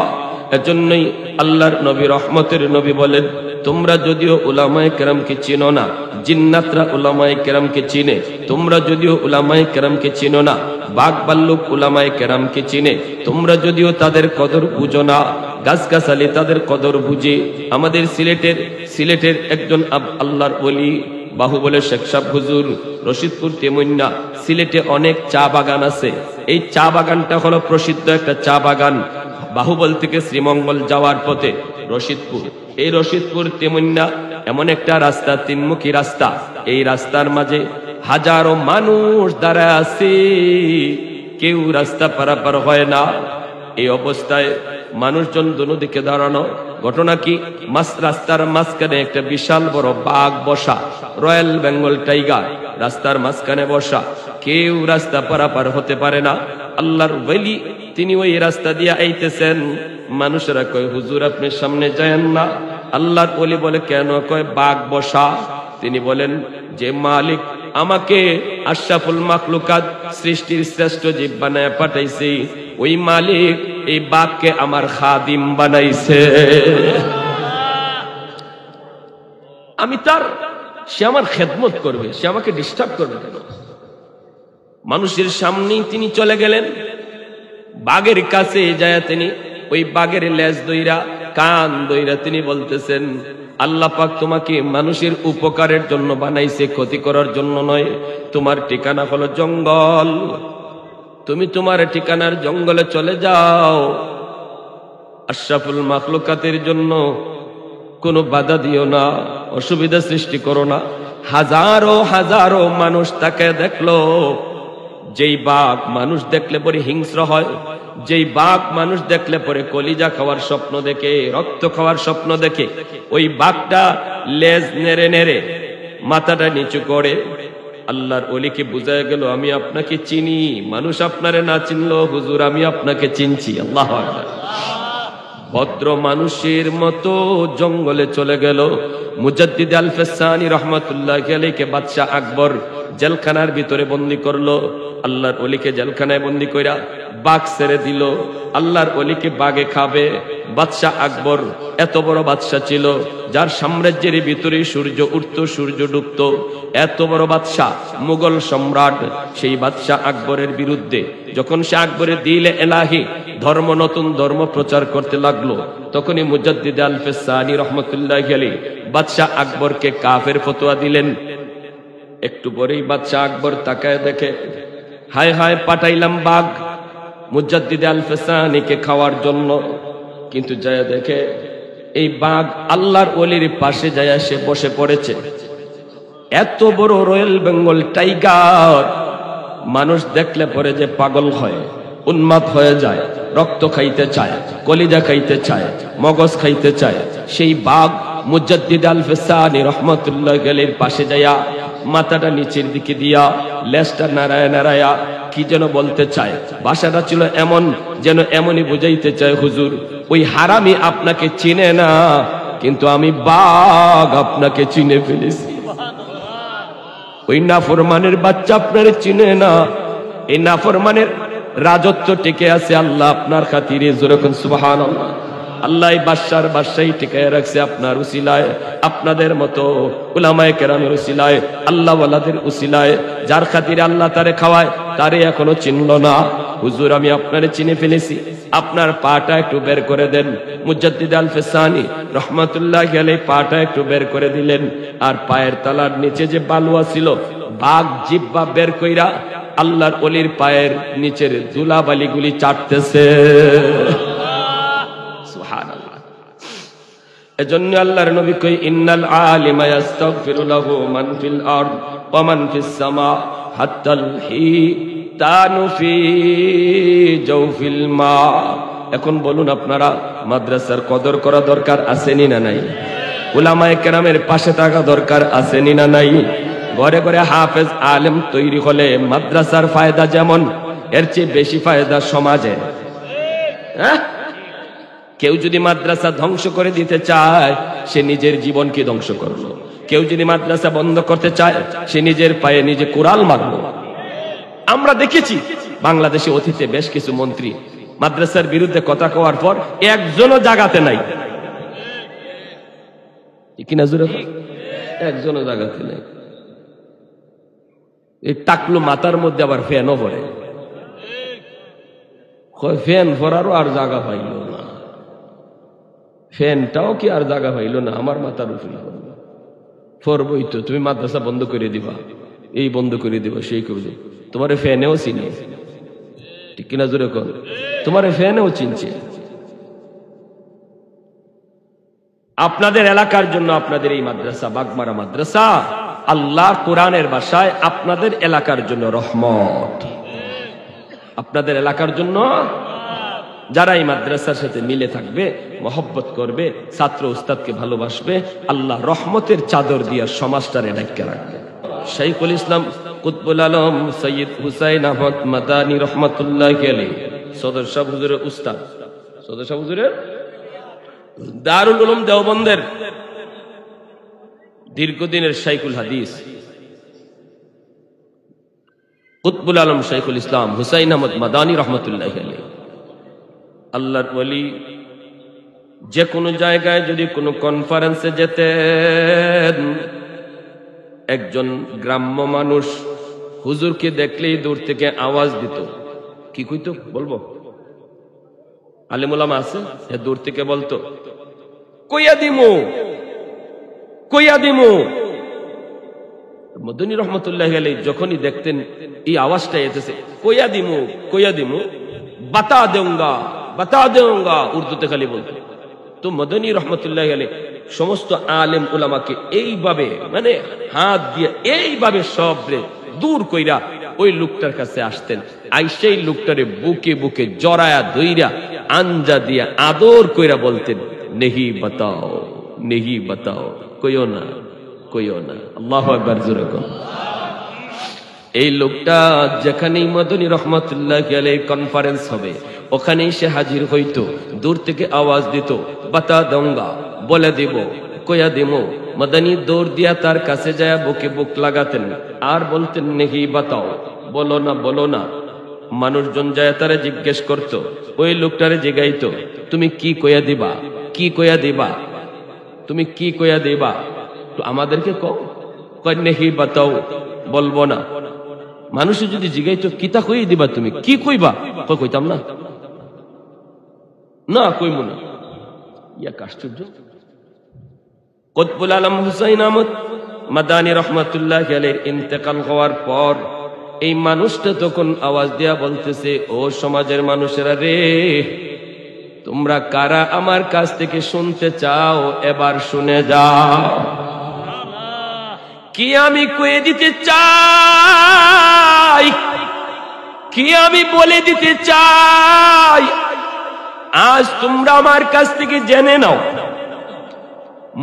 এজন্যই আল্লাহর নবী রহমতের নবী বলেন, তোমরা যদিও উলামায়ে কেরামকে চিনো না, জিন্নাতরা উলামায়ে কেরামকে চিনে, তোমরা যদিও উলামায়ে কেরামকে চিনো না, বাঘ ভাল্লুক উলামায়ে কেরামকে চিনে, তোমরা যদিও তাদের কদর বুঝো না, গাছগাছালি তাদের কদর বুঝে। আমাদের সিলেটের একজন আল্লাহর ওলি বাহুবলে শেখ সাহেব হুজুর, রশিদপুর তেমুন্না, সিলেটে অনেক চা বাগান আছে। এই চা বাগানটা হলো প্রসিদ্ধ একটা চা বাগান। বাহুবল থেকে শ্রীমঙ্গল যাওয়ার পথে রশিদপুর, এই রশিদপুর তেমুন্না এমন একটা রাস্তা, তিনমুখী রাস্তা। এই রাস্তার মাঝে হাজারো মানুষ দাঁড়ায় আছে, কেউ রাস্তা পারাপার হয় না। এই অবস্থায় মানুষজন দুনো দিকে দাঁড়ানো। ঘটনা কি, রাস্তার মাঝখানে একটা বিশাল বড় বাঘ বসা, রয়্যাল বেঙ্গল টাইগার রাস্তার মাঝখানে বসা, কেউ রাস্তা পারাপার হতে পারে না। আল্লাহর ওলি তিনি ওই রাস্তা দিয়ে আইতেছেন। মানুষেরা কয় হুজুর আপনি সামনে যায়েন না। আল্লাহর ওলি বলে কেন? কয় বাঘ বসা। তিনি বলেন যে মালিক আমাকে আশরাফুল মাখলুকাত সৃষ্টির শ্রেষ্ঠ জীব বানায় পাঠাইছে, ওই মালিক এই বাঘকে আমার খাদিম বানাইছে। আমি তার, সে আমার খেদমত করবে, সে আমাকে ডিস্টার্ব করবে কেন? মানুষের সামনেই তিনি চলে গেলেন। বাঘের কাছে যায় তিনি ওই বাঘের লেজ দইরা, কান দইরা তিনি বলতেছেন, আল্লাহ পাক তোমাকে মানুষের উপকারের জন্য বানাইছে, ক্ষতি করার জন্য নয়। তোমার ঠিকানা হলো জঙ্গল, তুমি তোমার ঠিকানার জঙ্গলে চলে যাও। আশরাফুল মাখলুকাতের জন্য কোনো বাধা দিও না, অসুবিধা সৃষ্টি করো না। হাজারো হাজারো মানুষ তাকে দেখলো। যেই বাঘ মানুষ দেখলে পরে হিংস্র হয়, যেই বাঘ মানুষ দেখলে পরে কলিজা খাওয়ার স্বপ্ন দেখে, রক্ত খাওয়ার স্বপ্ন দেখে, ওই বাঘটা লেজ নেড়ে নেড়ে মাথাটা নিচু করে। আল্লাহর ওলিকে বুঝায় গেল আমি আপনাকে চিনি, মানুষ আপনারে না চিনলো হুজুর আমি আপনাকে চিনছি। আল্লাহু আকবার। ভদ্র মানুষের মতো জঙ্গলে চলে গেল। মুজাদ্দিদ আল-ফিসানি রহমাতুল্লাহি আলাইহি বাদশা আকবর জেলখানার ভিতরে বন্দী করলো। আল্লাহর ওলিকে জেলখানায় বন্দী কইরা বাঘ ছেড়ে দিল। আল্লাহর ওলিকে বাঘে খাবে। বাদশা আকবর এত বড় বাদশা ছিল যার সাম্রাজ্যের ভিতরে সূর্য উঠত সূর্য ডুবত। এত বড় বাদশা, মুঘল সম্রাট। সেই বাদশা আকবরের বিরুদ্ধে যখন সে আকবরের দিলে এলাহি ধর্ম, নতুন ধর্ম প্রচার করতে লাগলো, তখনই মুজাদ্দিদ আল-ফিসানি রহমাতুল্লাহি আলাইহি বাদশা আকবরকে কাফের ফতোয়া দিলেন। একটু পরেই বাদশা আকবর তাকায় দেখে, হায় হায় পাঠাইলাম বাঘ মুজাদ্দিদ আল-ফিসানিকে খাওয়ার জন্য, কিন্তু যায় দেখে এই বাঘ আল্লাহর ওলির পাশে যায় সে বসে পড়েছে। এত বড় রয়্যাল বেঙ্গল টাইগার মানুষ দেখলে পরে যে পাগল হয়, উন্মাদ হয়ে যায়, রক্ত খাইতে চায়, কলিজা খাইতে চায়, মগজ খাইতে চায়। সেই বাঘ মুজাদ্দিদ আল-ফিসানি রহমাতুল্লাহি আলাইহির পাশে যায়া মাথাটা নিচের দিকে দিয়া লেজটা নাড়ায় নাড়ায়া কি যেন বলতে চায়। ভাষাটা ছিল এমন যেন এমনই বুঝাইতে চায় হুজুর ওই হারামি আপনাকে চিনে না, কিন্তু আমি বাঘ আপনাকে চিনে ফেলেছি। ওই নাফরমানের বাচ্চা আপনার চিনে না। এই নাফরমানের রাজত্ব টিকে আছে আল্লাহ আপনার খাতিরে। যেরকম সুবহানাল্লাহ। আল্লাহ বাদশার বাদশাহী টিকায় রাখছে আপনার উসিলায়, আপনাদের মতো উলামায়ে কেরামের উসিলায়, আল্লাহ ওয়ালাদের উসিলায়। যার খাতিরে আল্লাহ তারে খাওয়ায় তারে এখনো চিনল না। হুজুর আমি আপনারে চিনে ফেলেছি, আপনার পাটা একটু বের করে দেন। মুজাদ্দিদ আল-ফিসানি রহমাতুল্লাহি আলাইহি পাটা একটু বের করে দিলেন। আর পায়ের তলার নিচে যে বালুয়া ছিল, বাঘ জিহ্বা বের কইরা আল্লাহর ওলির পায়ের নিচের ধুলাবালিগুলি চাটতেছে। সুবহানাল্লাহ। এজন্য আল্লাহর নবী কই ইন্নাল আলিমা ইস্তাগফিরু লাহু মান ফিল আরদ ওয়া মান ফিস সামা হাত্তাল হিতানু ফি জাওফিল মা। এখন বলুন আপনারা মাদ্রাসার কদর করা দরকার আছে না নাই? উলামায়ে কেরামের পাশে থাকা দরকার আছে না নাই? ঘরে ঘরে হাফেজ আলেম তৈরি হলে মাদ্রাসার ফায়দা যেমন, এর চেয়ে বেশি ফায়দা সমাজে। হ্যাঁ, কেউ যদি মাদ্রাসা ধ্বংস করে দিতে চায় সে নিজের জীবনকে ধ্বংস করলো। কেউ যদি মাদ্রাসা বন্ধ করতে চায় সে নিজের পায়ে নিজে কুড়াল মারলো। আমরা দেখেছি বাংলাদেশে অতীতে বেশ কিছু মন্ত্রী মাদ্রাসার বিরুদ্ধে কথা কওয়ার পর একজনও জাগাতে নাই, কিনা জোরে একজনও জাগাতে নাই। এই টাকলু মাথার মধ্যে আবার ফ্যানও পড়ে, ফ্যান পরারও আর জায়গা পাইল না, ফ্যানটাও কি আর জায়গা পাইল না, আমার মাথার উপরে পড়বই তো। তুমি মাদ্রাসা বন্ধ করে দিবা, এই বন্ধ করে দিবা, সেই করবে। তোমার ফ্যানেও চিনে, ঠিক কিনা জোরে কর, তোমার ফ্যানেও চিনছে। আপনাদের এলাকার জন্য আপনাদের এই মাদ্রাসা, বাগমারা মাদ্রাসা, আল্লাহ কোরআনের ভাষায় আপনাদের এলাকার জন্য রহমত। আপনাদের এলাকার জন্য যারা এই মাদ্রাসার সাথে মিলে থাকবে, মহব্বত করবে, ছাত্র উস্তাদকে ভালোবাসবে, আল্লাহ রহমতের চাদর দিয়া সমাজটারে ঢাকা রাখবে। শাইখুল ইসলাম কুতবুল আলম সৈয়দ হুসাইন আহমদ মাদানী রহমতুল্লাহি আলাইহি সদর শাহ হুজুরের উস্তাদ, সদর শাহ হুজুরের দারুল উলুম দেওবন্দের দীর্ঘদিনের শাইখুল হাদিস কুতবুল আলম শাইখুল ইসলাম হুসাইন আহমদ মাদানী রহমতুল্লাহি আলাইহি। আল্লাহর ওলি যে কোনো জায়গায় যদি কোনো কনফারেন্সে যেতেন, একজন গ্রাম্য মানুষ হুজুরকে দেখলেই দূর থেকে আওয়াজ দিত। কি কইতো বলবো? আলেম ওলামা আছে, দূর থেকে বলতো কইয়া দিমু, কইয়া দিমু। মদনী রহমতুল্লাহি আলাইহি যখনই দেখতেন এই আওয়াজটা এসেছে, কইয়া দিমু, কইয়া দিমু, বাতা দেউঙ্গা, বাতা দেউঙ্গা, উর্দুতে খালি বলতো। তো মদনী রহমতুল্লাহি আলাইহি সমস্ত আলেম উলামাকে এইভাবে মানে হাত দিয়ে এইভাবে সবরে দূর কইরা ওই লোকটার কাছে আসতেন। আই সেই লোকটারে বুকে বুকে জড়ায়া ধইরা আঞ্জা দিয়া আদর কইরা বলতেন, নেহি বাতাও, নেহি বাতাও, কইও না, কইও না। আল্লাহু আকবার, জোরে কোন। এই লোকটা যেখানেই মদনী রহমতুল্লাহি আলাইহি কনফারেন্স হবে ওখানেই সে হাজির হইতো, দূর থেকে আওয়াজ দিত, বাতা দঙ্গা, বলে দিব, কইয়া দিমো। মদনী দৌড় দিয়া তার কাছে যায় বুকে বুক লাগাতেন আর বলতেন, নেহি বাতাও, বলো না, বলো না। মানুষজন যায় তারা জিজ্ঞেস করত, ওই লোকটারে জিগাইতো, তুমি কি কইয়া দিবা, কি কইয়া দিবা, তুমি কি কইয়া দিবা, তো আমাদেরকে কয় নেহি বাতাও, বলবো না। মানুষ যদি জিগাইতো কিতা কইয়া দিবা, তুমি কি কইবা, কইতাম না, না কইমু না। ইয়া আশ্চর্য। কুতবুল আলম হুসাইন আহমদ মাদানী রহমতুল্লাহি আলাইহির ইন্তেকাল হওয়ার পর এই মানুষটা তখন আওয়াজ দিয়া বলতেছে, ও সমাজের মানুষেরা রে, তোমরা কারা আমার কাছ থেকে শুনতে চাও, এবার শুনে যাও। কি আমি কয়ে দিতে চাই, কি আমি বলে দিতে চাই, আজ তোমরা আমার কাছ থেকে জেনে নাও।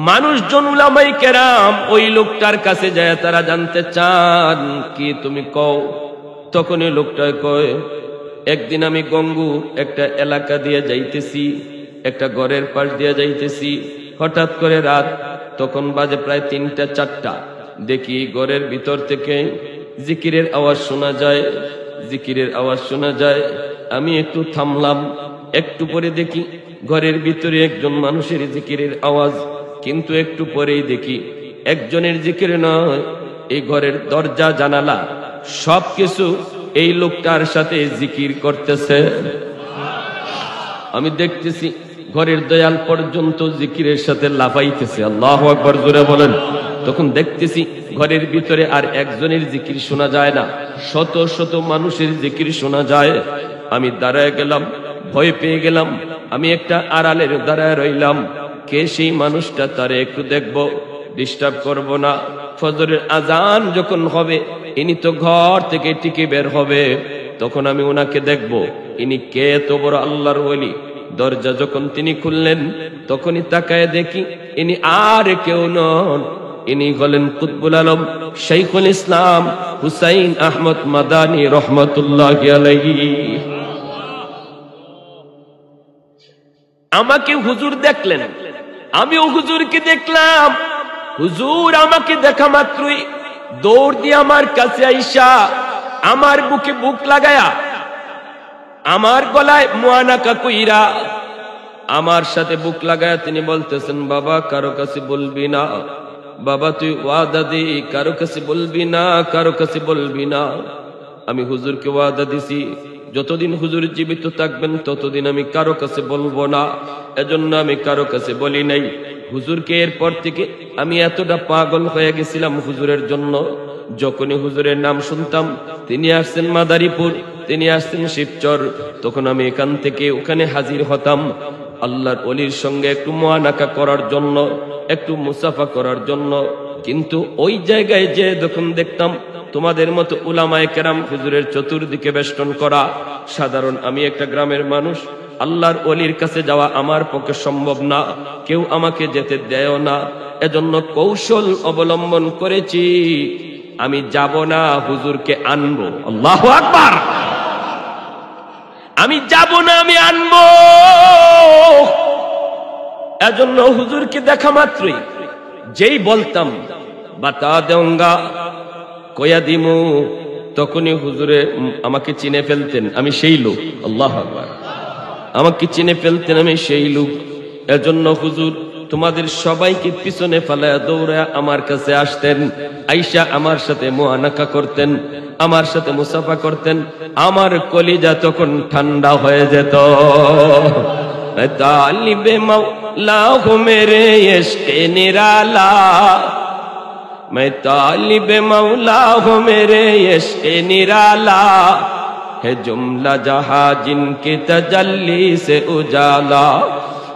মানুষজন উলামায়ে কেরাম ওই লোকটার কাছে যায় তারা জানতে চান, কি তুমি কও। তখন ওই লোকটা কয়, একদিন আমি গঙ্গু একটা এলাকা দিয়ে যাইতেছি, একটা ঘরের পাশ দিয়ে যাইতেছি, হঠাৎ করে রাত তখন বাজে প্রায় 3টা-4টা, দেখি ঘরের ভিতর থেকে জিকিরের আওয়াজ শোনা যায়, জিকিরের আওয়াজ শোনা যায়। আমি একটু থামলাম, একটু পরে দেখি ঘরের ভিতরে একজন মানুষের জিকিরের আওয়াজ, কিন্তু একটু পরেই দেখি একজনের জিকির নয়, এই ঘরের দরজা জানালা সবকিছু এই লোকটার সাথে জিকির করতেছে। আমি দেখতেছি ঘরের দয়াল পর্যন্ত জিকিরের সাথে লাফাইতেছে। আল্লাহু আকবার, জোরে বলেন। তখন দেখতেছি ঘরের ভিতরে আর একজনের জিকির শোনা যায় না, শত শত মানুষের জিকির শোনা যায়। আমি দাঁড়ায় গেলাম, ভয় পেয়ে গেলাম। আমি একটা আড়ালের দাঁড়ায় রইলাম, কে সেই মানুষটা, তারে একটু দেখব, ডিস্টার্ব করব না। ফজরের আজান যখন হবে ইনি তো ঘর থেকে টিকে বের হবে, তখন আমি ওনাকে দেখব ইনি কে, তো বড় আল্লাহর ওলি। দরজা যখন তিনি খুললেন তখনই তাকায় দেখি ইনি আর কেউ নন, ইনি হলেন কুতবুল আলম শাইখুল ইসলাম হুসাইন আহমদ মাদানী রহমতুল্লাহি আলাইহি। আমাকে হুজুর দেখলেন, আমিও হুজুরকে দেখলাম। হুজুর আমাকে দেখা মাত্রই দৌড় দিয়ে আমার কাছে আইসা আমার বুকে বুক লাগায়া আমার গলায় মুআনাকা কইরা আমার সাথে বুক লাগায়া তিনি বলতেছেন, বাবা কারো কাছে বলবি না, বাবা তুই ওয়াদা দে, কারো কাছে বলবি না, কারো কাছে বলবি না। আমি হুজুরকে ওয়াদা দিছি যতদিন হুজুর জীবিত থাকবেন ততদিন আমি কারো কাছে বলবো না, এজন্য আমি কারো কাছে বলি নাই। হুজুরকে এরপর থেকে আমি এতটা পাগল হয়ে গেছিলাম হুজুরের জন্য, যখনই হুজুরের নাম শুনতাম, তিনি আসছেন মাদারীপুর, তিনি আসছেন শিবচর, তখন আমি এখান থেকে ওখানে হাজির হতাম আল্লাহর ওলির সঙ্গে একটু মুআনাকা করার জন্য, একটু মুসাফা করার জন্য। কিন্তু ওই জায়গায় যে যখন দেখতাম তোমাদের মতো উলামায়ে কেরাম হুজুরের চতুর্দিকে বেষ্টন করা, সাধারণ আমি একটা গ্রামের মানুষ, আল্লাহর ওলির কাছে যাওয়া আমার পক্ষে সম্ভব না, কেউ আমাকে যেতে দেয় না। এজন্য কৌশল অবলম্বন করেছি, আমি যাব না, হুজুরকে আনবো। আল্লাহু আকবার। আমি যাব না, আমি আনবো। এজন্য হুজুরকে দেখা মাত্রই যেই বলতাম বাতা দেউঙ্গা কয়া দিমু, তখনই হুজুরে আমাকে চিনে ফেলতেন আমি সেই লোক। আল্লাহু আকবার। আমাকে চিনে ফেলতেন আমি সেই লোক। এজন্য হুজুর তোমাদের সবাইকে পিছনে ফেলায় দৌড়ে আমার কাছে আসতেন, আইসা আমার সাথে মুআনাকা করতেন, আমার সাথে মুসাফা করতেন। আমার কলিজা তখন ঠান্ডা হয়ে যেত। তালিবে মাওলা হো মেরে ইশকে নিরালা, मैं तालिब मौला हूँ मेरे इश्क़ निराला, है जुमला जहाँ जिनके तजल्ली से उजाला,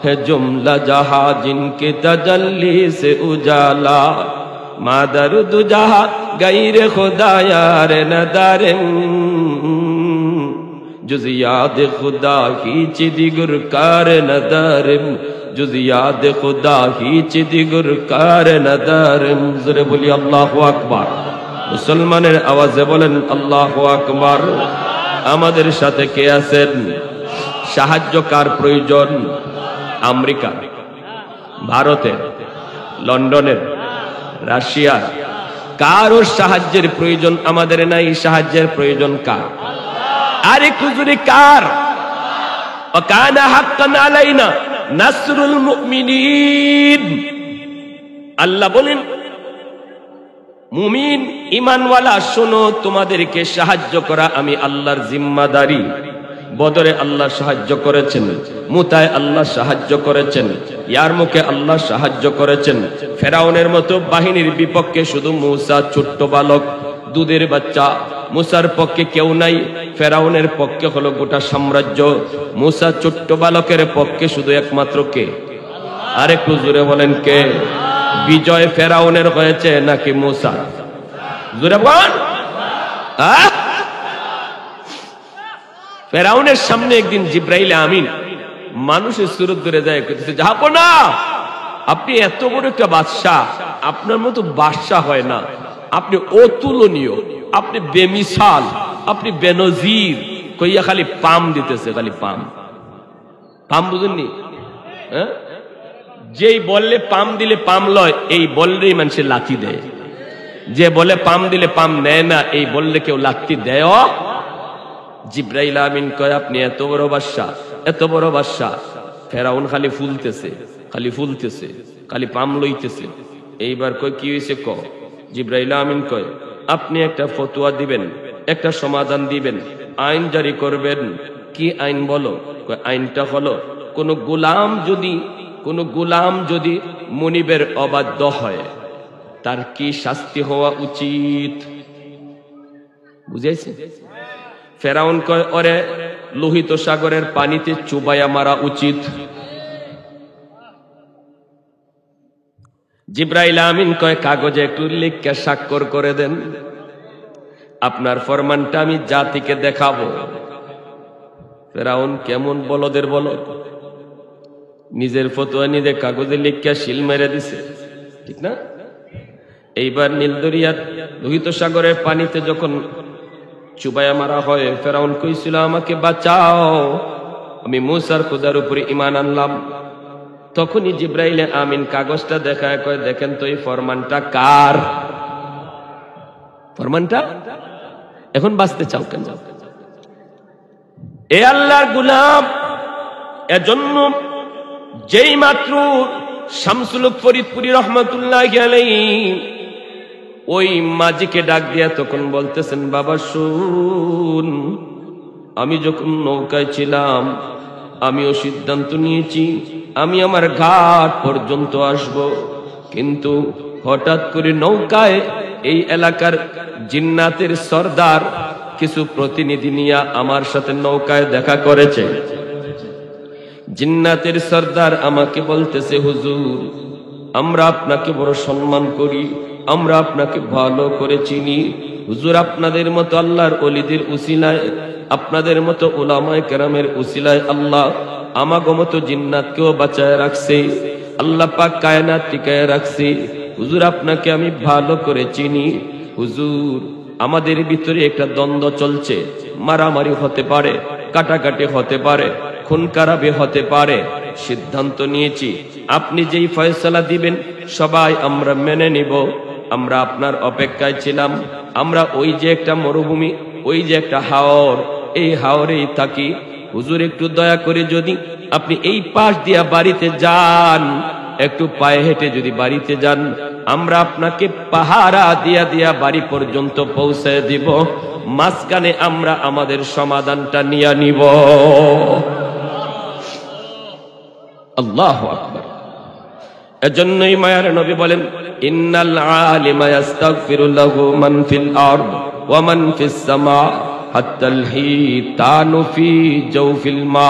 है जुमला जहाँ जिनके तजल्ली से उजाला, मादर दु जहाँ गैर खुदा यार नदारम, जुज़ याद खुदा ही चिदिगुर कार नदारम, जुज़ याद खुदा ही चिदिगुर कार नदारम। ज़रे बोली अल्लाहु अकबर। मुसलमानेर आवाज़े बोलेन अल्लाहु अकबर। आमादेर साथे के आছেন? সাহায্য কার প্রয়োজন? আমেরিকা, ভারতের, লন্ডনের, রাশিয়ার, কারো সাহায্যের প্রয়োজন আমাদের নাই। সাহায্যের প্রয়োজন কার? আরে কুজুরি কার? ওয়াকানা হাক্কান আলাইনা নাসরুল মুমিনিন। আল্লাহ বলেন মুমিন ঈমানওয়ালা শোনো, তোমাদেরকে সাহায্য করা আমি আল্লাহর জিম্মাদারি। বদরে আল্লাহ সাহায্য করেছেন, মুতায় আল্লাহ সাহায্য করেছেন, ইয়ারমুকে আল্লাহ সাহায্য করেছেন। ফেরাউনের মতো বাহিনীর বিপক্ষে শুধু মূসা ছোট্ট বালক, দুধের বাচ্চা। মূসার পক্ষে কেউ নাই, ফেরাউনের পক্ষে হলো গোটা সাম্রাজ্য। মূসা ছোট্ট বালকের পক্ষে শুধু একমাত্র কে? আরেকটু জোরে বলেন কে? বিজয় ফেরাউনের হয়েছে নাকি মূসা? জোরে বল। ফেরাউনের সামনে একদিন জিব্রাইল আমিন মানুষের সুরত ধরে যায়, কইতেছে যাবো না, আপনি এত বড় একটা বাদশাহ, আপনার মতো বাদশাহ হয় না, আপনি অতুলনীয়, আপনি বেমিসাল, আপনি বেনজির। কইয়া খালি পাম দিতেছে, খালি পাম। পাম বুঝেননি? হ্যাঁ, যেই বললে পাম দিলে পাম লয়, এই বললেই মানুষের লাথি দেয়। যে বলে পাম দিলে পাম নেয় না, এই বললে কেউ লাথি দেয়। জিব্রাইল আমিন কয় আপনি এত বড় বাদশা, এত বড় বাদশা। ফেরাউন খালি ফুলতেছে, খালি ফুলতেছে, খালি পাম লইতেছে। এইবার কয় কি হয়েছে ক? জিব্রাইল আমিন কয় আপনি একটা ফতোয়া দিবেন, একটা সমাধান দিবেন, আইন জারি করবেন। কি আইন বলো? কয় আইনটা হলো কোন গোলাম যদি মনিবের অবাধ্য হয় তার কি শাস্তি হওয়া উচিত? বুঝাইছে? ফেরাউন কয় ওরে লোহিত সাগরের পানিতে চুবাইয়া মারা উচিত। জিব্রাইল আমিন কয় কাগজে একটু লিখে স্বাক্ষর করে দেন, আপনার ফরমানটা আমি জাতিকে দেখাবো। ফেরাউন কেমন বলদের বলদ, নিজের ফতোয়া নিজে কাগজে লিখে শিল মেরে দিছে, ঠিক না? এইবার নীলদরিয়ার লোহিত সাগরের পানিতে যখন চুবাইয়া মারা হয়, ফেরাউন কইছিল আমাকে বাঁচাও, আমি মূসার খোদার উপরে ঈমান আনলাম। তখনই জিব্রাইল আমিন কাগজটা দেখায় কয় দেখেন তো এই ফরমানটা কার? ফরমানটা এখন বাঁচতে চাও কেন? এ আল্লাহর গোলাম। এজন্য যেই মাত্র শামসুল হক ফরিদপুরি রহমাতুল্লাহি আলাইহি ওই মাঝিকে ডাক দিয়া তখন বলতেছেন বাবা শুন, আমি যখন নৌকায় ছিলাম আমিও সিদ্ধান্ত নিয়েছি আমি আমার ঘাট পর্যন্ত আসব, কিন্তু হঠাৎ করে নৌকায় এই এলাকার জিন্নাতের সর্দার কিছু প্রতিনিধি নিয়ে আমার সাথে নৌকায় দেখা করেছে। জিন্নাতের সর্দার আমাকে বলতেছে হুজুর আমরা আপনাকে বড় সম্মান করি, আমরা আপনাকে ভালো করে চিনি হুজুর, আপনাদের মতো আল্লাহর ওলিদের উসিলায়, আপনাদের মতো উলামায়ে কেরামের উসিলায় আল্লাহ আমাগো মতো জিন্নাতকেও বাঁচায় রাখছে, আল্লাহ পাক কায়নাত টিকায় রাখছে। হুজুর আপনাকে আমি ভালো করে চিনি হুজুর, আমাদের ভিতরে একটা দ্বন্দ্ব চলছে, মারামারি হতে পারে, কাটাকাটি হতে পারে, খুন খারাপি হতে পারে। সিদ্ধান্ত নিয়েছি আপনি যেই ফয়সালা দিবেন সবাই আমরা মেনে নিব। আমরা আপনার অপেক্ষায় ছিলাম। আমরা ওই যে একটা মরুভূমি, ওই যে একটা হাওর, এই হাওরেই থাকি। হুজুর একটু দয়া করে যদি আপনি এই পাশ দিয়া বাড়িতে যান, একটু পায়ে হেঁটে যদি বাড়িতে যান, আমরা আপনাকে পাহারা দিয়া দিয়া বাড়ি পর্যন্ত পৌঁছে দিব। মাঝখানে আমরা আমাদের সমাধানটা নিয়ে নিব। আল্লাহু আকবার। এজন্যই মায়ার নবী বলেন, ইন্নাল আলিমা ইস্তাগফিরু লাহু মান ফিল আরদ ওয়া মান ফিস সামা হাত্তাল হিতানু ফি জাওফিল মা।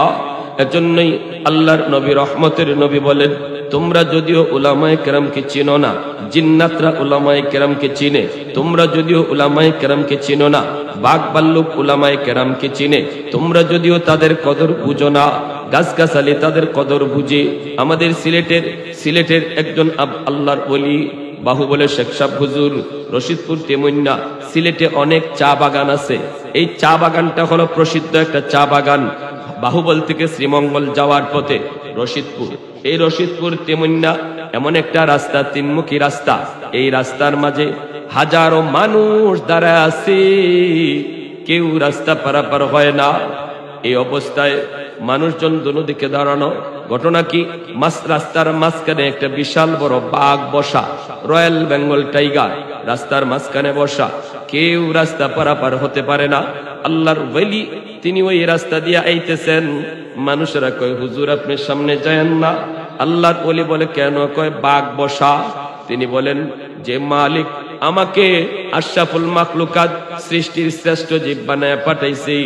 এজন্যই আল্লাহর নবী রহমতের নবী বলেন, তোমরা যদিও উলামায়ে কেরামকে চিনো না, জিন্নাতরা উলামায়ে কেরামকে চিনে। তোমরা যদিও উলামায়ে কেরামকে চিনো না, বাঘ ভাল্লুক উলামায়ে কেরামকে চিনে। তোমরা যদিও তাদের কদর বুঝো না, গাছগাছালি তাদের কদর বুঝে। আমাদের সিলেটের একজন আল্লাহর ওলি বাহুবলে শেখ সাহেব হুজুর, রশিদপুর তেমন্না, সিলেটে অনেক চা বাগান আছে। এই চা বাগানটা হলো প্রসিদ্ধ একটা চা বাগান। বাহুবল থেকে শ্রীমঙ্গল যাওয়ার পথে রশিদপুর, এই রশিদপুর তেমন্না এমন একটা রাস্তা, তিনমুখী রাস্তা। এই রাস্তার মাঝে হাজারো মানুষ দাঁড়ায় আছে, কেউ রাস্তা পারাপার হয় না। এই অবস্থায় মানুষজন দুদিকে দাঁড়ানো। ঘটনা কি, রাস্তার মাঝখানে একটা বিশাল বড় বাঘ বসা, রয়্যাল বেঙ্গল টাইগার রাস্তার মাঝখানে বসা। কেউ রাস্তা পারাপার হতে পারে না। আল্লাহর ওলি তিনি ওই রাস্তা দিয়ে আইতেছেন। মানুষেরা কয়, হুজুর আপনি সামনে যায়েন না। আল্লাহর ওলি বলে, কেন? কয়, বাঘ বসা। তিনি বলেন, যে মালিক আমাকে আশরাফুল মাখলুকাত, সৃষ্টির শ্রেষ্ঠ জীব বানায় পাঠাইছে,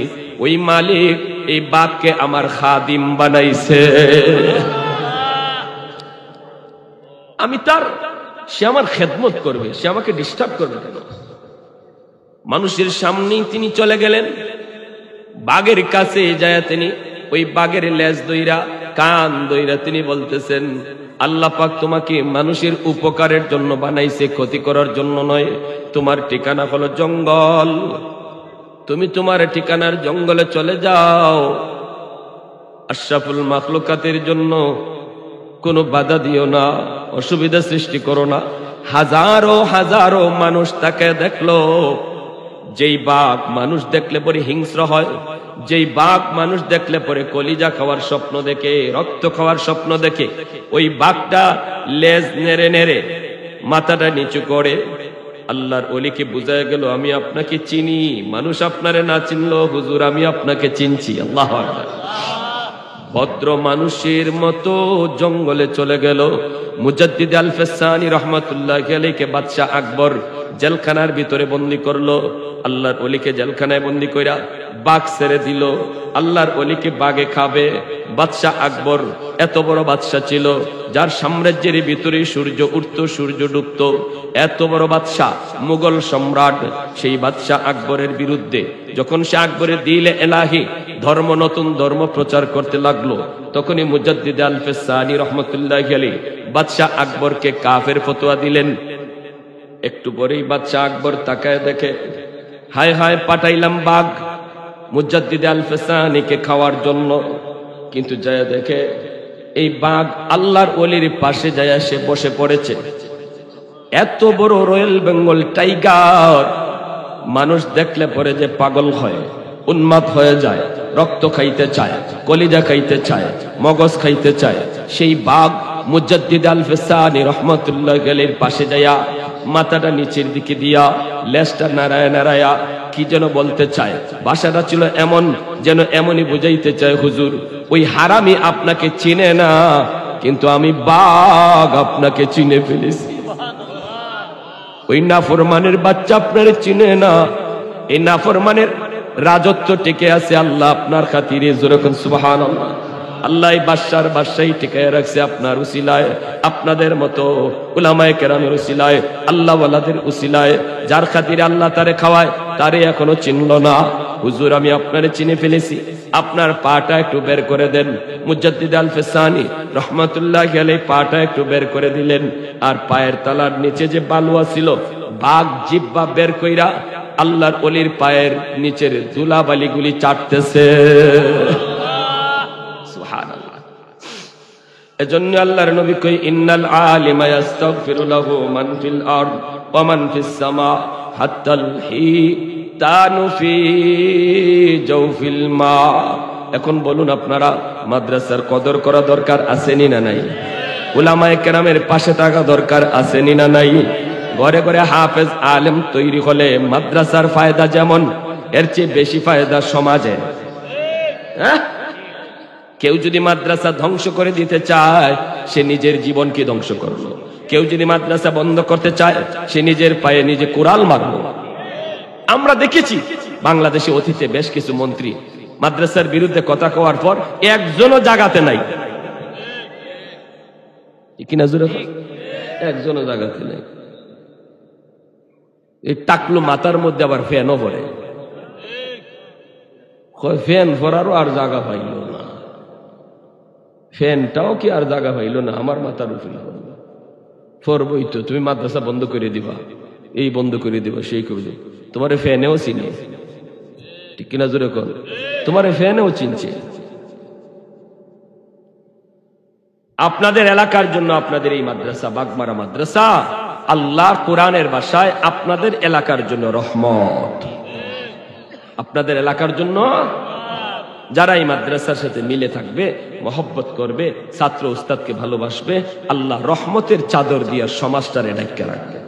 ওই মালিক এই বাঘকে আমার খাদিম বানাইছে। আমি তার, সে আমার খেদমত করবে, সে আমাকে ডিস্টার্ব করবে কেন? মানুষের সামনেই তিনি চলে গেলেন। বাঘের কাছে যায় তিনি ওই বাঘের লেজ দইরা, কান দইরা তিনি বলতেছেন, আল্লাহ পাক তোমাকে মানুষের উপকারের জন্য বানাইছে, ক্ষতি করার জন্য নয়। তোমার ঠিকানা হলো জঙ্গল, তুমি তোমার ঠিকানার জঙ্গলে চলে যাও। আশরাফুল মাখলুকাতের জন্য কোনো বাধা দিও না, অসুবিধা সৃষ্টি করো না। হাজারো হাজারো মানুষ তাকে দেখলো। যেই বাঘ মানুষ দেখলে পরে হিংস্র হয়, যেই বাঘ মানুষ দেখলে পরে কলিজা খাওয়ার স্বপ্ন দেখে, রক্ত খাওয়ার স্বপ্ন দেখে, ওই বাঘটা লেজ নেড়ে নেড়ে মাথাটা নিচু করে। আল্লাহর ওলিকে বুঝায় গেল, আমি আপনাকে চিনি, মানুষ আপনারে না চিনলো, হুজুর আমি আপনাকে চিনছি। আল্লাহু আকবার। ভদ্র মানুষের মতো জঙ্গলে চলে গেল। মুজাদ্দিদ আল ফেসানি রহমাতুল্লাহি আলাইহি বাদশা আকবর জেলখানার ভিতরে বন্দী করলো। আল্লাহর ওলিকে জেলখানায় বন্দী কইরা বাঘ ছেড়ে দিল। আল্লাহর ওলিকে বাঘে খাবে। বাদশা আকবর এত বড় বাদশা ছিল, যার সাম্রাজ্যের ভিতরে সূর্য উঠত সূর্য ডুবত। এত বড় বাদশা, মুঘল সম্রাট। সেই বাদশা আকবরের বিরুদ্ধে যখন সে আকবরের দিলে এলাহি ধর্ম, নতুন ধর্ম প্রচার করতে লাগলো, তখনই মুজাদ্দিদ আল ফেসানি রহমতুল্লাহি আলাইহি বাদশা আকবরকে কাফের ফতোয়া দিলেন। একটু পরেই বাদশা আকবর তাকায় দেখে, হায় হায়, পাঠাইলাম বাঘ মুজাদ্দিদ আল ফেসানিকে খাওয়ার জন্য, কিন্তু যায় দেখে এই বাঘ আল্লাহর ওলির পাশে যায় সে বসে পড়েছে। এত বড় রয়্যাল বেঙ্গল টাইগার মানুষ দেখলে পরে যে পাগল হয়, উন্মাদ হয়ে যায়, রক্ত খাইতে চায়, কলিজা খাইতে চায়, মগজ খাইতে চায়। সেই বাঘ মুজাদ্দিদ আল ফেসানি রহমতুল্লাহি আলাইহির পাশে যায়া মাথাটা নিচের দিকে দিয়া লেজটা নাড়ায় নাড়ায়া কি যেন বলতে চায়। ভাষাটা ছিল এমন যেন এমনই বুঝাইতে চায়, হুজুর ওই হারামি আপনাকে চিনে না, কিন্তু আমি বাঘ আপনাকে চিনে ফেলেছি। ওই নাফরমানের বাচ্চা আপনারে চিনে না। এই নাফরমানের রাজত্ব টিকে আছে আল্লাহ আপনার খাতিরে। যেরকম সুবহানাল্লাহ। আল্লাহ বাদশার বাদশাহী টিকায় রাখছে আপনার উসিলায়, আপনাদের মতো উলামায়ে কেরামের উসিলায়, আল্লাহ ওয়ালাদের উসিলায়। যার খাতিরে আল্লাহ তারে খাওয়ায়, তারে এখনো চিনল না। হুজুর আমি আপনারে চিনে ফেলেছি, আপনার পাটা একটু বের করে দেন। মুজাদ্দিদ আল ফেসানি রহমাতুল্লাহি আলাইহি পাটা একটু বের করে দিলেন। আর পায়ের তলার নিচে যে বালুয়া ছিল, বাঘ জিহ্বা বের কইরা আল্লাহর ওলির পায়ের নিচের ধুলাবালিগুলি চাটতেছে। সুবহানাল্লাহ। এজন্য আল্লাহর নবী কই ইন্নাল আলিমা ইস্তাগফিরু লাহু মান ফিল আরদ ওয়া মান ফিস সামা হাত্তাল হিতানু ফি জাওফিল মা। এখন বলুন আপনারা, মাদ্রাসার কদর করা দরকার আসেনি না নাই? উলামায়ে কেরামের পাশে থাকা দরকার আসেনি না নাই? ঘরে ঘরে হাফেজ আলেম তৈরি হলে মাদ্রাসার ফায়দা যেমন, এর চেয়ে বেশি ফায়দা সমাজে। হ্যাঁ, কেউ যদি মাদ্রাসা ধ্বংস করে দিতে চায়, সে নিজের জীবনকে ধ্বংস করলো। কেউ যদি মাদ্রাসা বন্ধ করতে চায়, সে নিজের পায়ে নিজে কুড়াল মারলো। আমরা দেখেছি বাংলাদেশে অতীতে বেশ কিছু মন্ত্রী মাদ্রাসার বিরুদ্ধে কথা কওয়ার পর একজনও জাগাতে নাই, কিনা জোরে একজনও জাগাতে নাই। এই টাকলু মাথার মধ্যে আবার ফ্যানও ভরে, ফ্যান ভরারও আর জায়গা পাইল না, ফ্যানটাও কি আর জায়গা পাইল না, আমার মাথার উপরে ফরবই তো। তুমি মাদ্রাসা বন্ধ করে দিবা, এই বন্ধ করে দিবা, সেই করে দিবা। তোমার ফ্যানেও চিনে, ঠিক কিনা জোরে কর, তোমার ফ্যানেও চিনছে। আপনাদের এলাকার জন্য আপনাদের এই মাদ্রাসা, বাগমারা মাদ্রাসা, আল্লাহর কোরআনের ভাষায় আপনাদের এলাকার জন্য রহমত। আপনাদের এলাকার জন্য যারা এই মাদ্রাসার সাথে মিলে থাকবে, মহব্বত করবে, ছাত্র উস্তাদকে ভালোবাসবে, আল্লাহ রহমতের চাদর দিয়ে সমাজটারে ঢাকা রাখবে।